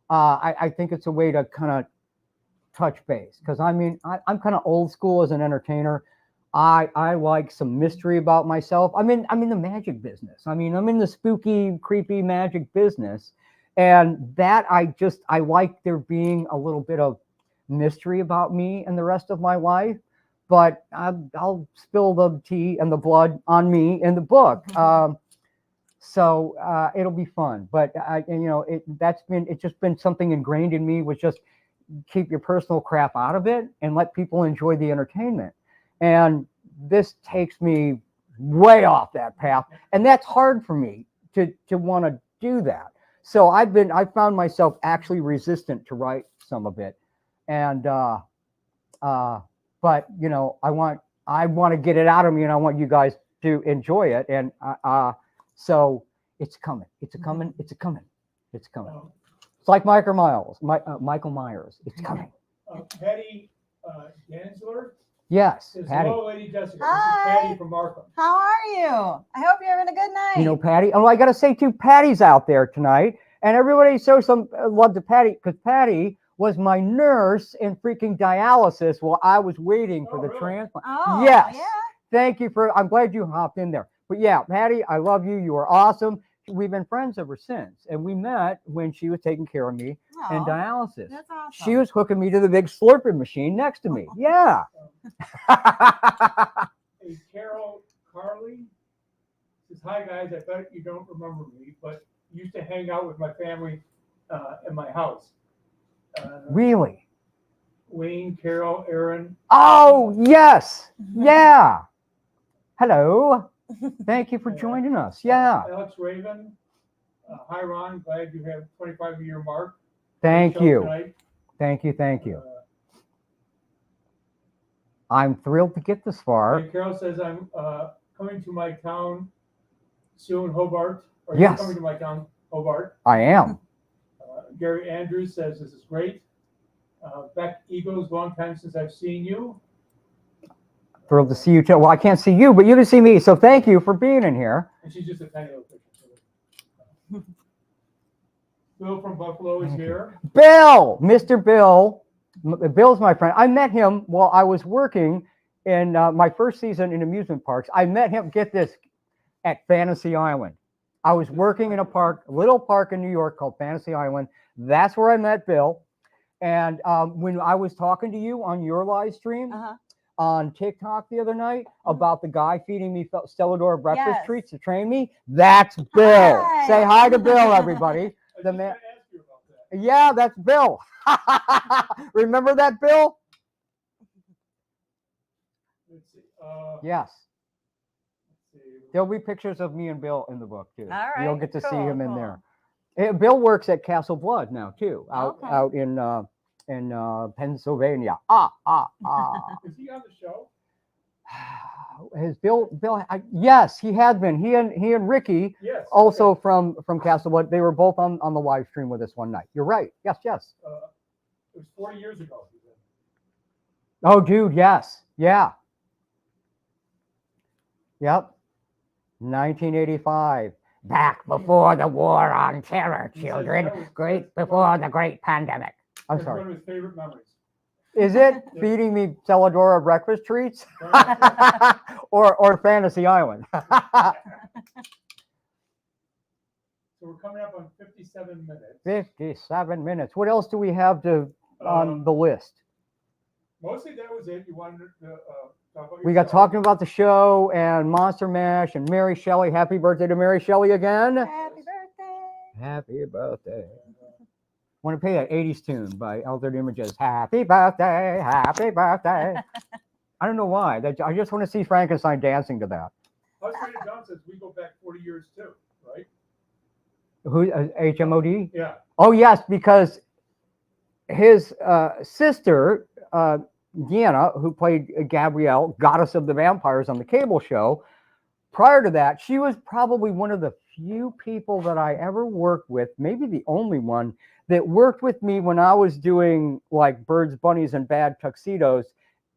I think it's a way to kind of touch base, because I mean I'm kind of old school as an entertainer. I like some mystery about myself. I'm in the magic business. I mean, I'm in the spooky, creepy magic business, and that I like there being a little bit of mystery about me and the rest of my life. But I'll spill the tea and the blood on me in the book. So it'll be fun. But it's just been something ingrained in me, was just keep your personal crap out of it and let people enjoy the entertainment. And this takes me way off that path, and that's hard for me to want to do that. So I found myself actually resistant to write some of it, and but I want to get it out of me, and I want you guys to enjoy it, and so it's coming. It's like Michael Myers. It's coming. Patty Gansler. Yes, Says, Patty. hello, Lady Jessica. Hi. This is Patty from Markham. How are you? I hope you're having a good night. You know Patty. Oh, I got to say too, Patty's out there tonight, and everybody show some love to Patty because Patty was my nurse in freaking dialysis while I was waiting for the transplant. Oh, yes. yeah. Thank you for. I'm glad you hopped in there. But yeah, Patty, I love you. You are awesome. We've been friends ever since, and we met when she was taking care of me in dialysis. That's awesome. She was hooking me to the big slurping machine next to me. Yeah. Hey, Carol Carley says, hi guys, I bet you don't remember me, but used to hang out with my family in my house. Really? Wayne, Carol, Aaron. Oh, yes. Yeah. Hello. Thank you for joining us. Yeah. Alex Raven. Hi, Ron. Glad you have 25-year mark. Thank you. Tonight. Thank you. Thank you. I'm thrilled to get this far. And Carol says, I'm coming to my town soon, Hobart. Are Yes. you coming to my town, Hobart? I am. Gary Andrews says, this is great. Beck Eagles, long time since I've seen you. Thrilled to see you too. Well, I can't see you, but you can see me. So thank you for being in here. And she's just a tiny little picture. Bill from Buffalo is here. Bill, Mr. Bill. Bill's my friend. I met him while I was working in my first season in amusement parks. I met him, get this, at Fantasy Island. I was working in a park, a little park in New York called Fantasy Island. That's where I met Bill. And when I was talking to you on your live stream on TikTok the other night about the guy feeding me Stellador breakfast treats to train me, that's Bill. Hi. Say hi to Bill, everybody. The man. Yeah, that's Bill. Remember that, Bill? Let's see. Yes. Let's see. There'll be pictures of me and Bill in the book too. All right, You'll get to see cool, him in cool. there. Bill works at Castle Blood now too, out Okay. out in Pennsylvania. Is he on the show? Has Bill? Yes, he had been. He and Ricky, Yes. also Okay. from Castle Blood. They were both on the live stream with us one night. You're right. Yes. It was 40 years ago. He said. Oh, dude. Yes. Yeah. Yep. 1985. Back before the war on terror, He says children. that was- Great that's before one- the great pandemic. I'm That's sorry. one of his favorite memories. Is it feeding me Celadora breakfast treats? or Fantasy Island? So we're coming up on 57 minutes. 57 minutes. What else do we have to on the list? Mostly that was it. You wanted to talk about We got yourself. talking about the show and Monster Mash and Mary Shelley. Happy birthday to Mary Shelley again. Happy birthday. Happy birthday. Want to play that 80s tune by Altered Images. Happy birthday, happy birthday. I don't know why. I just want to see Frankenstein dancing to that. Us Rated Down says we go back 40 years too, right? Who? HMOD? Yeah. Oh, yes, because his sister, Deanna, who played Gabrielle, Goddess of the Vampires on the cable show, prior to that, she was probably one of the few people that I ever worked with, maybe the only one, that worked with me when I was doing like Birds, Bunnies, and Bad Tuxedos,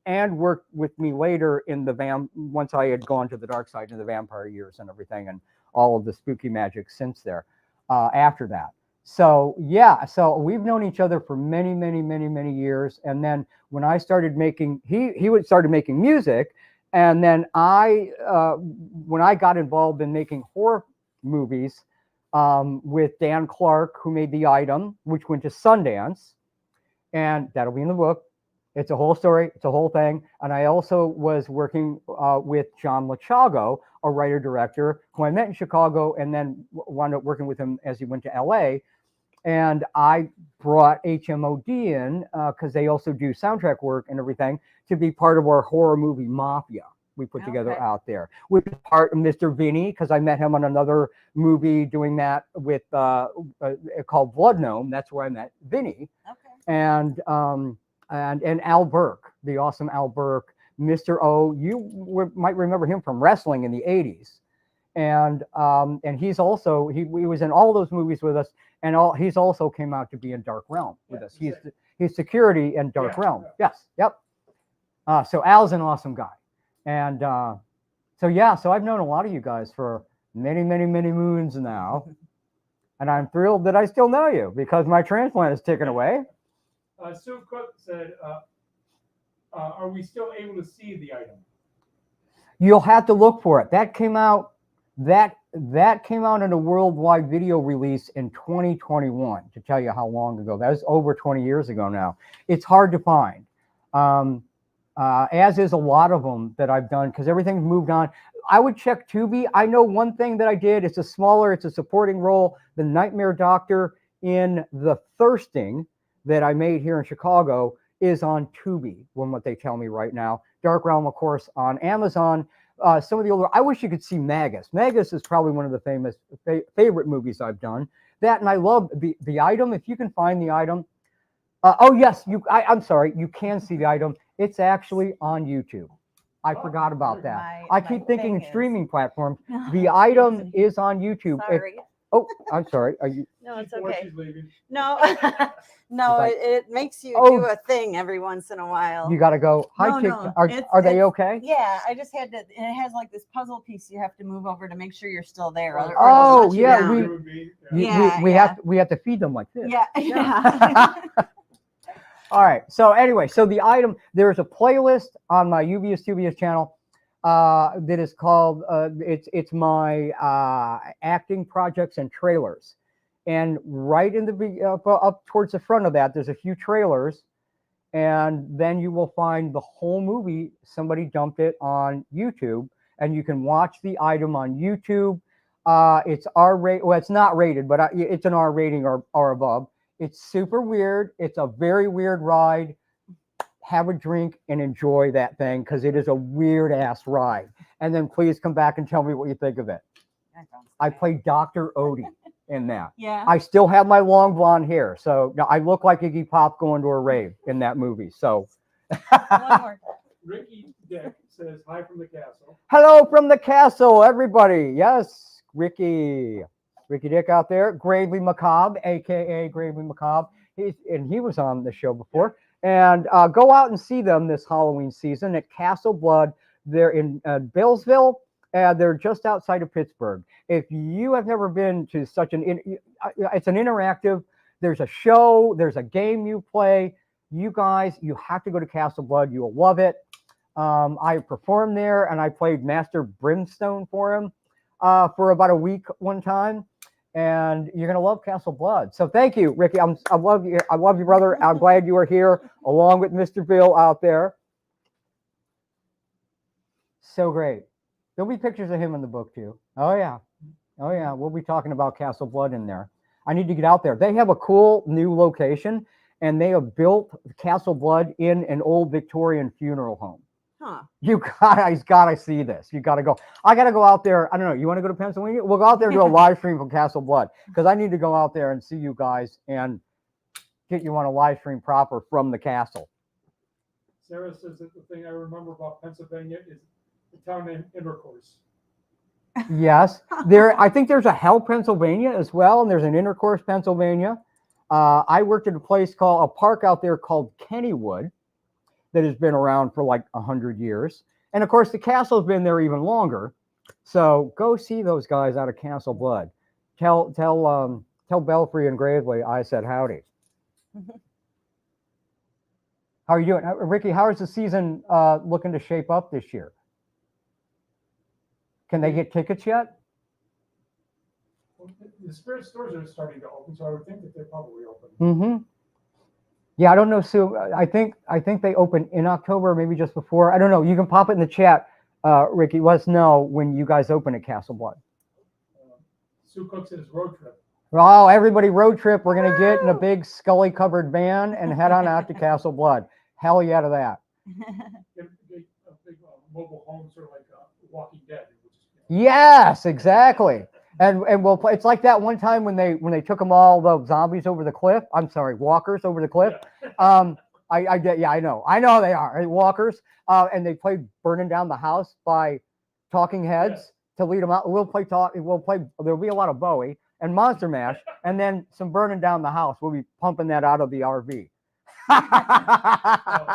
and worked with me later in the once I had gone to the dark side in the vampire years and everything, and all of the spooky magic since there, after that. So yeah, so we've known each other for many, many, many, many years. And then when I started making, he started making music, and then when I got involved in making horror movies with Dan Clark, who made The Item, which went to Sundance, and that'll be in the book. It's a whole story. It's a whole thing. And I also was working with John Lachago, a writer-director who I met in Chicago and then wound up working with him as he went to LA. And I brought HMOD in because they also do soundtrack work and everything to be part of our horror movie Mafia we put together out there. With part of Mr. Vinny, because I met him on another movie doing that with called Blood Gnome. That's where I met Vinny. And Al Burke, the awesome Al Burke, Mr. O. You might remember him from wrestling in the 80s. And he's also, he was in all those movies with us. and he's also came out to be in Dark Realm with us. He's security in Dark Realm. Yes, yep. So Al's an awesome guy, and so I've known a lot of you guys for many moons now, and I'm thrilled that I still know you because my transplant is ticking away. Sue Cook said, "Are we still able to see the item?" You'll have to look for it. That came out. That came out in a worldwide video release in 2021. To tell you how long ago, that was over 20 years ago now. It's hard to find. As is a lot of them that I've done because everything's moved on. I would check Tubi. I know one thing that I did. It's a supporting role. The Nightmare Doctor in The Thirsting that I made here in Chicago is on Tubi, from what they tell me right now. Dark Realm, of course, on Amazon. Some of the older, I wish you could see Magus. Magus is probably one of the favorite movies I've done. That, and I love the item. If you can find the item. Oh yes, I'm sorry, you can see the item. It's actually on YouTube. I forgot about that. I keep thinking streaming platforms. The item is on YouTube. Sorry. I'm sorry. Are you? No, it's okay. No, no, it makes you do a thing every once in a while. You got to go. Hi, no, are they okay? Yeah, I just had to. It has like this puzzle piece you have to move over to make sure you're still there. Oh yeah, we have to feed them like this. Yeah. All right. So anyway, so the item, there's a playlist on my UBS Tubius channel that is called it's my acting projects and trailers, and right in the up towards the front of that, there's a few trailers, and then you will find the whole movie. Somebody dumped it on YouTube, and you can watch the item on YouTube. It's R-rated. Well, it's not rated, but it's an R rating or above. It's super weird. It's a very weird ride. Have a drink and enjoy that thing because it is a weird ass ride. And then please come back and tell me what you think of it. I played Dr. Odie in that. Yeah. I still have my long blonde hair. So I look like Iggy Pop going to a rave in that movie. So One more. Ricky Dick says, "Hi from the castle." Hello from the castle, everybody. Yes, Ricky Dick out there. Gravely Macabre, aka Gravely Macabre. He was on the show before. And go out and see them this Halloween season at Castle Blood. They're in Billsville. They're just outside of Pittsburgh. If you have never been to such it's an interactive. There's a show. There's a game you play. You guys, you have to go to Castle Blood. You will love it. I performed there and I played Master Brimstone for him for about a week one time. And you're gonna love Castle Blood. So thank you, Ricky. I love you. I love you, brother. I'm glad you are here, along with Mr. Bill out there. So great. There'll be pictures of him in the book too. Oh yeah, we'll be talking about Castle Blood in there. I need to get out there. They have a cool new location, and they have built Castle Blood in an old Victorian funeral home. Huh. You guys gotta see this. You gotta go. I gotta go out there. I don't know. You want to go to Pennsylvania? We'll go out there and do a live stream from Castle Blood because I need to go out there and see you guys and get you on a live stream proper from the castle. Sarah says that the thing I remember about Pennsylvania is the town named Intercourse. Yes, I think there's a Hell, Pennsylvania as well, and there's an Intercourse, Pennsylvania. I worked at a park out there called Kennywood. That has been around for like 100 years. And of course, the castle's been there even longer. So go see those guys out of Castle Blood. Tell Belfry and Gravely I said howdy. How are you doing? Ricky, how is the season looking to shape up this year? Can they get tickets yet? Well, the spirit stores are starting to open, so I would think that they're probably open. Mm-hmm. Yeah, I don't know, Sue. I think they open in October, maybe just before. I don't know. You can pop it in the chat, Ricky. Let us know when you guys open at Castle Blood. Sue Cook says road trip. Oh, everybody road trip. We're going to get in a big Scully-covered van and head on out to Castle Blood. Hell yeah to that. A big mobile home, sort of like Walking Dead. Yes, exactly. And we'll play. It's like that one time when they took them all the zombies over the cliff. I'm sorry, walkers over the cliff. Yeah. I know they are walkers. And they played "Burning Down the House" by Talking Heads to lead them out. We'll play. There'll be a lot of Bowie, and Monster Mash, and then some burning down the house. We'll be pumping that out of the RV.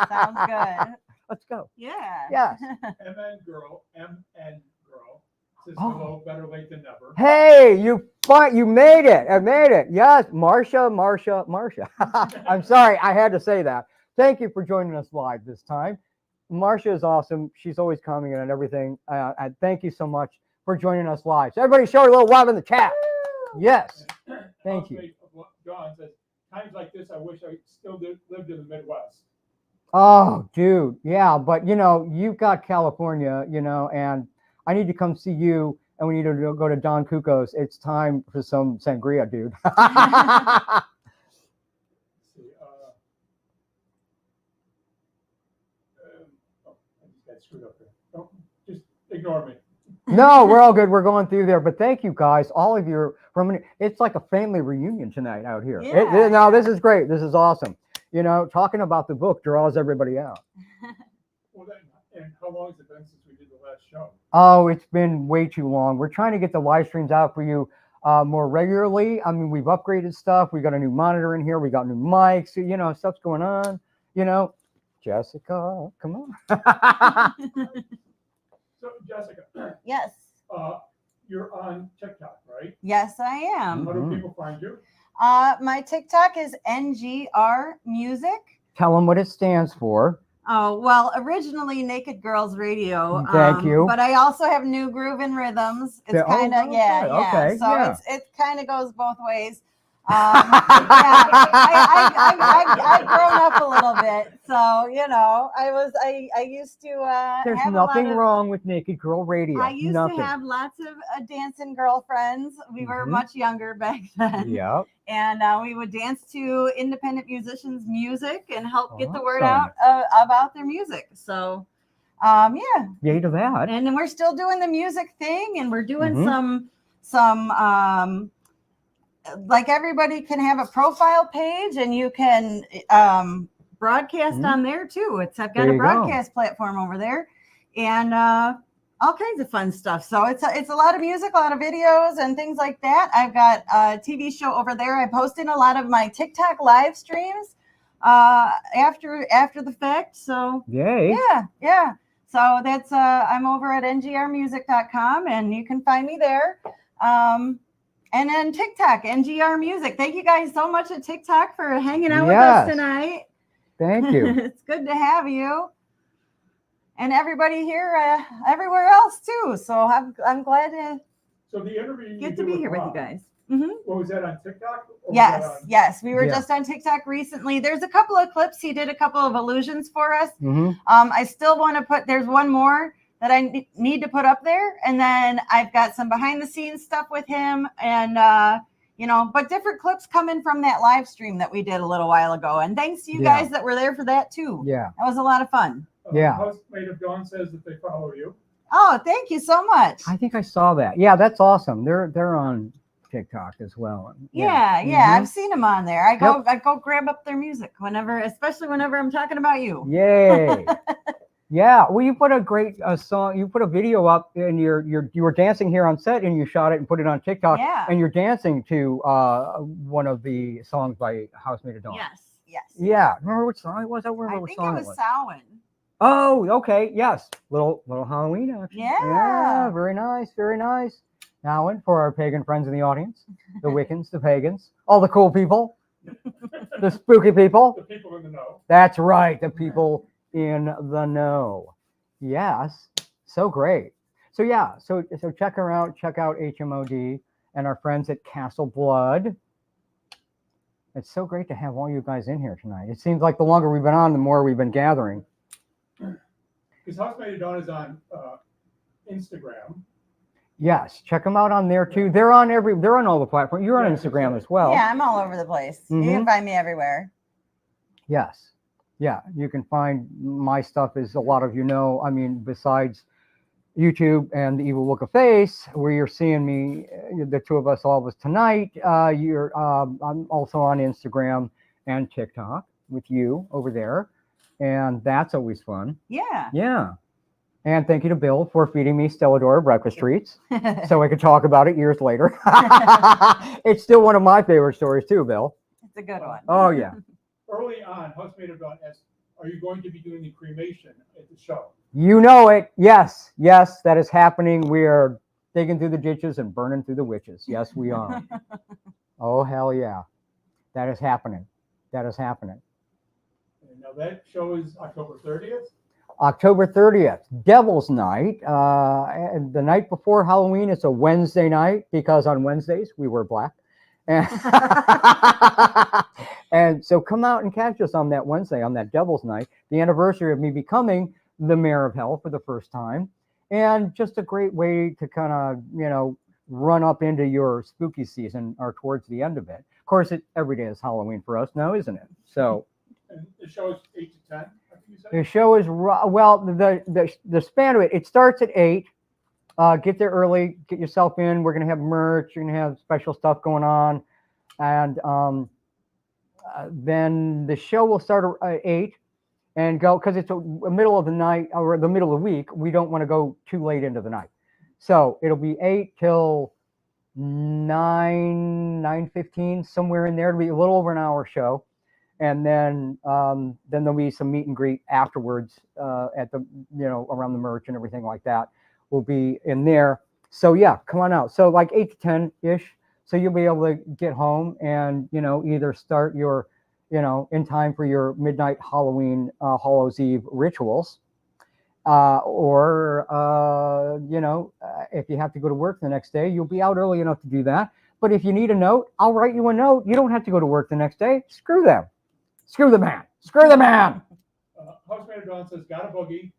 Sounds good. Let's go. Yeah. Yes. MN girl says hello, better late than never. Hey, you made it. I made it. Yes, Marcia. I'm sorry, I had to say that. Thank you for joining us live this time. Marcia is awesome. She's always commenting on everything. And thank you so much for joining us live. So everybody show her a little love in the chat. Yes. Thank you. John says, times like this, I wish I still lived in the Midwest. Oh, dude. Yeah, but you've got California, and I need to come see you, and we need to go to Don Cuco's. It's time for some sangria, dude. I just got screwed up there. Don't, just ignore me. No, we're all good. We're going through there. But thank you guys, all of you. It's like a family reunion tonight out here. Yeah. No, this is great. This is awesome. Talking about the book draws everybody out. Well, and how long has it been since we did the last show? Oh, it's been way too long. We're trying to get the live streams out for you more regularly. I mean, we've upgraded stuff. We got a new monitor in here. We got new mics. Stuff's going on. Jessica, come on. So, Jessica. Yes. You're on TikTok, right? Yes, I am. How do people find you? My TikTok is NGR Music. Tell them what it stands for. Oh, well, originally Naked Girls Radio. Thank you. But I also have New Groove and Rhythms. It's kind of, okay. So yeah. it kind of goes both ways. I've grown up a little bit, so I used to. There's have nothing wrong with Naked Girl Radio. I used nothing. to have lots of dancing girlfriends. We were much younger back then. Yeah. And we would dance to independent musicians' music and help get the word Awesome. out about their music. So, yeah. Yay to that. And then we're still doing the music thing, and we're doing some like everybody can have a profile page, and you can broadcast on there too. I've got a broadcast platform over there, and all kinds of fun stuff. So it's a lot of music, a lot of videos and things like that. I've got a TV show over there. I post in a lot of my TikTok live streams after the fact. So yay. Yeah. So that's I'm over at ngrmusic.com, and you can find me there. And then TikTok, NGR Music. Thank you guys so much at TikTok for hanging out with us tonight. Thank you. It's good to have you. And everybody here, everywhere else too. So I'm glad to the interview get to be here with you guys. What was that on TikTok? Yes. We were just on TikTok recently. There's a couple of clips. He did a couple of illusions for us. I still want to there's one more that I need to put up there. And then I've got some behind the scenes stuff with him, and, but different clips coming from that live stream that we did a little while ago. And thanks to you guys that were there for that too. Yeah. That was a lot of fun. Housemate of Dawn says that they follow you. Oh, thank you so much. I think I saw that. Yeah, that's awesome. They're on TikTok as well. Yeah. I've seen them on there. I go grab up their music especially whenever I'm talking about you. Yay. Yeah, well, you put a great song. You put a video up, and you were dancing here on set, and you shot it and put it on TikTok. Yeah. And you're dancing to one of the songs by Housemate of Dawn. Yes. Yeah, remember which song it was? I remember I which think song it was Samhain. Oh, okay, yes, little Halloween action. Yeah, very nice, very nice. Samhain for our pagan friends in the audience, the Wiccans, the pagans, all the cool people, the spooky people. The people in the know. That's right, the people in the know. Yes, so great. So yeah, so check her out. Check out HMOD and our friends at Castle Blood. It's so great to have all you guys in here tonight. It seems like the longer we've been on, the more we've been gathering. Because Housemate of Dawn is on Instagram. Yes, check them out on there too. They're on all the platforms. You're on Instagram as well. Yeah, I'm all over the place. You can find me everywhere. Yes. Yeah, you can find my stuff, as a lot of you know. I mean, besides YouTube and the Evil Look of Face, where you're seeing me, the two of us, all of us tonight. I'm also on Instagram and TikTok with you over there, and that's always fun. Yeah. Yeah. And thank you to Bill for feeding me Stelladora breakfast treats so I could talk about it years later. It's still one of my favorite stories too, Bill. It's a good one. Oh, yeah. Early on, Housemaid of Dawn asked, are you going to be doing the cremation at the show? You know it. Yes, yes, that is happening. We are digging through the ditches and burning through the witches. Yes, we are. Oh, hell yeah. That is happening. That is happening. And now that show is October 30th. October 30th, Devil's Night. And the night before Halloween, it's a Wednesday night because on Wednesdays we wear black. And, and so come out and catch us on that Wednesday, on that Devil's Night, the anniversary of me becoming the mayor of hell for the first time. And just a great way to kind of, you know, run up into your spooky season or towards the end of it. Of course, every day is Halloween for us now, isn't it? So. And the show is 8 to 10, I think you said? The show is, well, the span of it, it starts at 8. Get there early, get yourself in. We're going to have merch. You're going to have special stuff going on. And then the show will start at 8 and go, because it's the middle of the night or the middle of the week. We don't want to go too late into the night. So it'll be 8 till 9:15, somewhere in there. It'll be a little over an hour show. And then there'll be some meet and greet afterwards at the, you know, around the merch and everything like that will be in there. So yeah, come on out. So like 8 to 10-ish. So you'll be able to get home and, you know, either start your, you know, in time for your midnight Halloween Hallows Eve rituals. Or, you know, if you have to go to work the next day, you'll be out early enough to do that. But if you need a note, I'll write you a note. You don't have to go to work the next day. Screw them. Screw the man. Screw the man. Housemaid of Dawn says, got a boogie.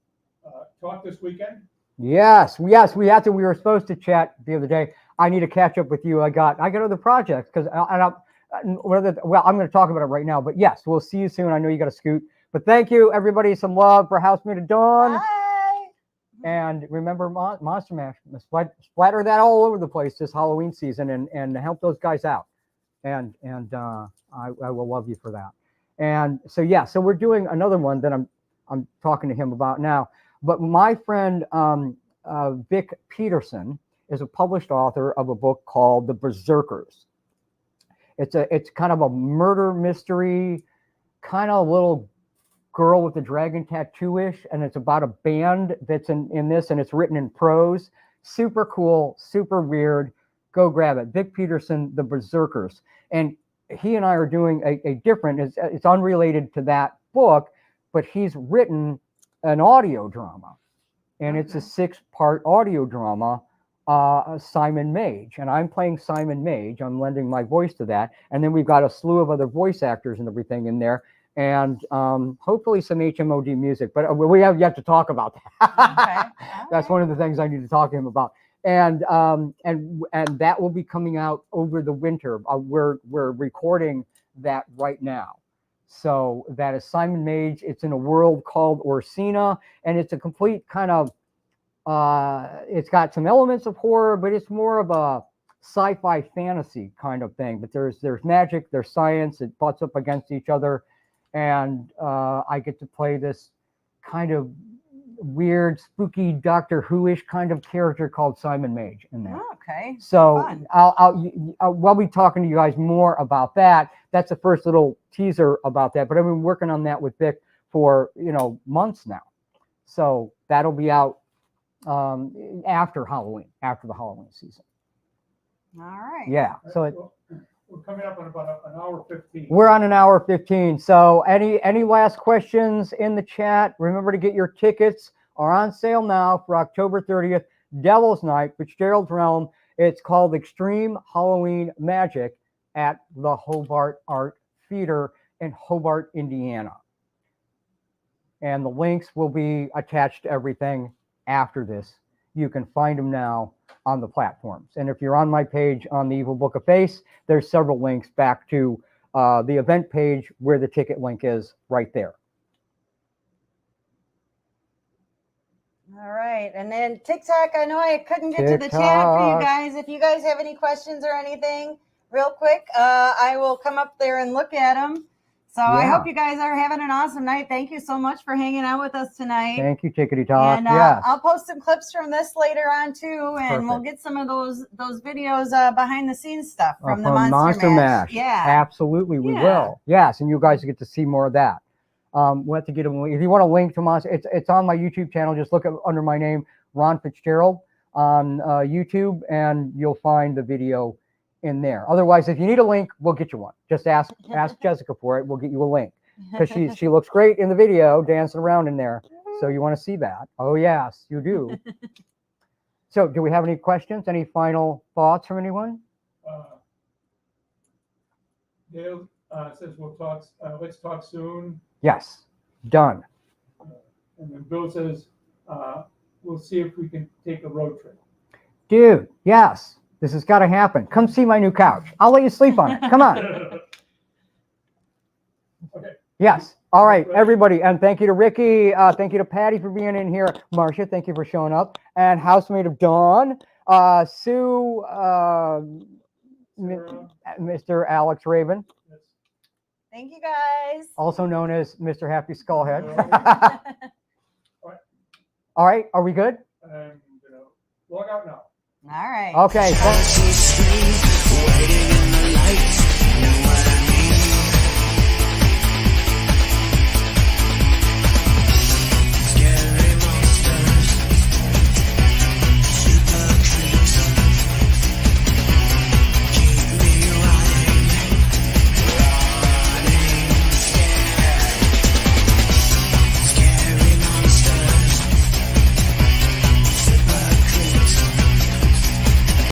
Talk this weekend. Yes, we have to. We were supposed to chat the other day. I need to catch up with you. I got other projects because well, I'm going to talk about it right now. But yes, we'll see you soon. I know you got to scoot. But thank you, everybody. Some love for Housemaid of Dawn. Bye. And remember, Monster Mash. Splatter that all over the place this Halloween season and help those guys out. And I will love you for that. And so yeah, so we're doing another one that I'm talking to him about now. But my friend Vic Peterson is a published author of a book called The Berserkers. It's kind of a murder mystery, kind of a little girl with a dragon tattoo-ish, and it's about a band that's in this, and it's written in prose. Super cool, super weird. Go grab it. Vic Peterson, The Berserkers. And he and I are doing a different, it's unrelated to that book, but he's written an audio drama. And it's a 6-part audio drama, Simon Mage. And I'm playing Simon Mage. I'm lending my voice to that. And then we've got a slew of other voice actors and everything in there. And hopefully some HMOD music. But we have yet to talk about that. Okay. That's one of the things I need to talk to him about. And that will be coming out over the winter. We're recording that right now. So that is Simon Mage. It's in a world called Orsina, and it's a complete kind of, it's got some elements of horror, but it's more of a sci-fi fantasy kind of thing. But there's magic, there's science, it butts up against each other. And I get to play this kind of weird, spooky Doctor Who-ish kind of character called Simon Mage in there. Oh, okay. So we'll be talking to you guys more about that. That's the first little teaser about that. But I've been working on that with Vic for, you know, months now. So that'll be out after Halloween, after the Halloween season. All right. Yeah. So we're coming up on about an hour 15. We're on an hour 15. So any last questions in the chat? Remember to get your tickets are on sale now for October 30th, Devil's Night, Fitzgerald's Realm. It's called Extreme Halloween Magic at the Hobart Art Theatre in Hobart, Indiana. And the links will be attached to everything after this. You can find them now on the platforms. And if you're on my page on the Evil Book of Face, there's several links back to the event page where the ticket link is right there. All right. And then TikTok, I know I couldn't get to the chat for you guys. If you guys have any questions or anything, real quick, I will come up there and look at them. So I hope you guys are having an awesome night. Thank you so much for hanging out with us tonight. Thank you, Tickety Talk. And yes. I'll post some clips from this later on too, and we'll get some of those videos behind the scenes stuff from the Monster Mash. Yeah, absolutely, we will. Yes, and you guys get to see more of that. We'll have to get them. If you want a link to Monster, it's on my YouTube channel. Just look under my name, Ron Fitzgerald, on YouTube, and you'll find the video in there. Otherwise, if you need a link, we'll get you one. Just ask Jessica for it. We'll get you a link because she looks great in the video dancing around in there. So you want to see that? Oh yes, you do. So, do we have any questions? Any final thoughts from anyone? Dale says we'll talk. Let's talk soon. Yes, done. And then Bill says we'll see if we can take a road trip. Dude, yes. This has got to happen. Come see my new couch. I'll let you sleep on it. Come on. Okay. Yes. All right, everybody. And thank you to Ricky. Thank you to Patty for being in here. Marcia, thank you for showing up. And housemate of Dawn, Sue, Mr. Alex Raven. Thank you, guys. Also known as Mr. Happy Skullhead. All All right. Are we good? I'm going to log out now. All right. Okay.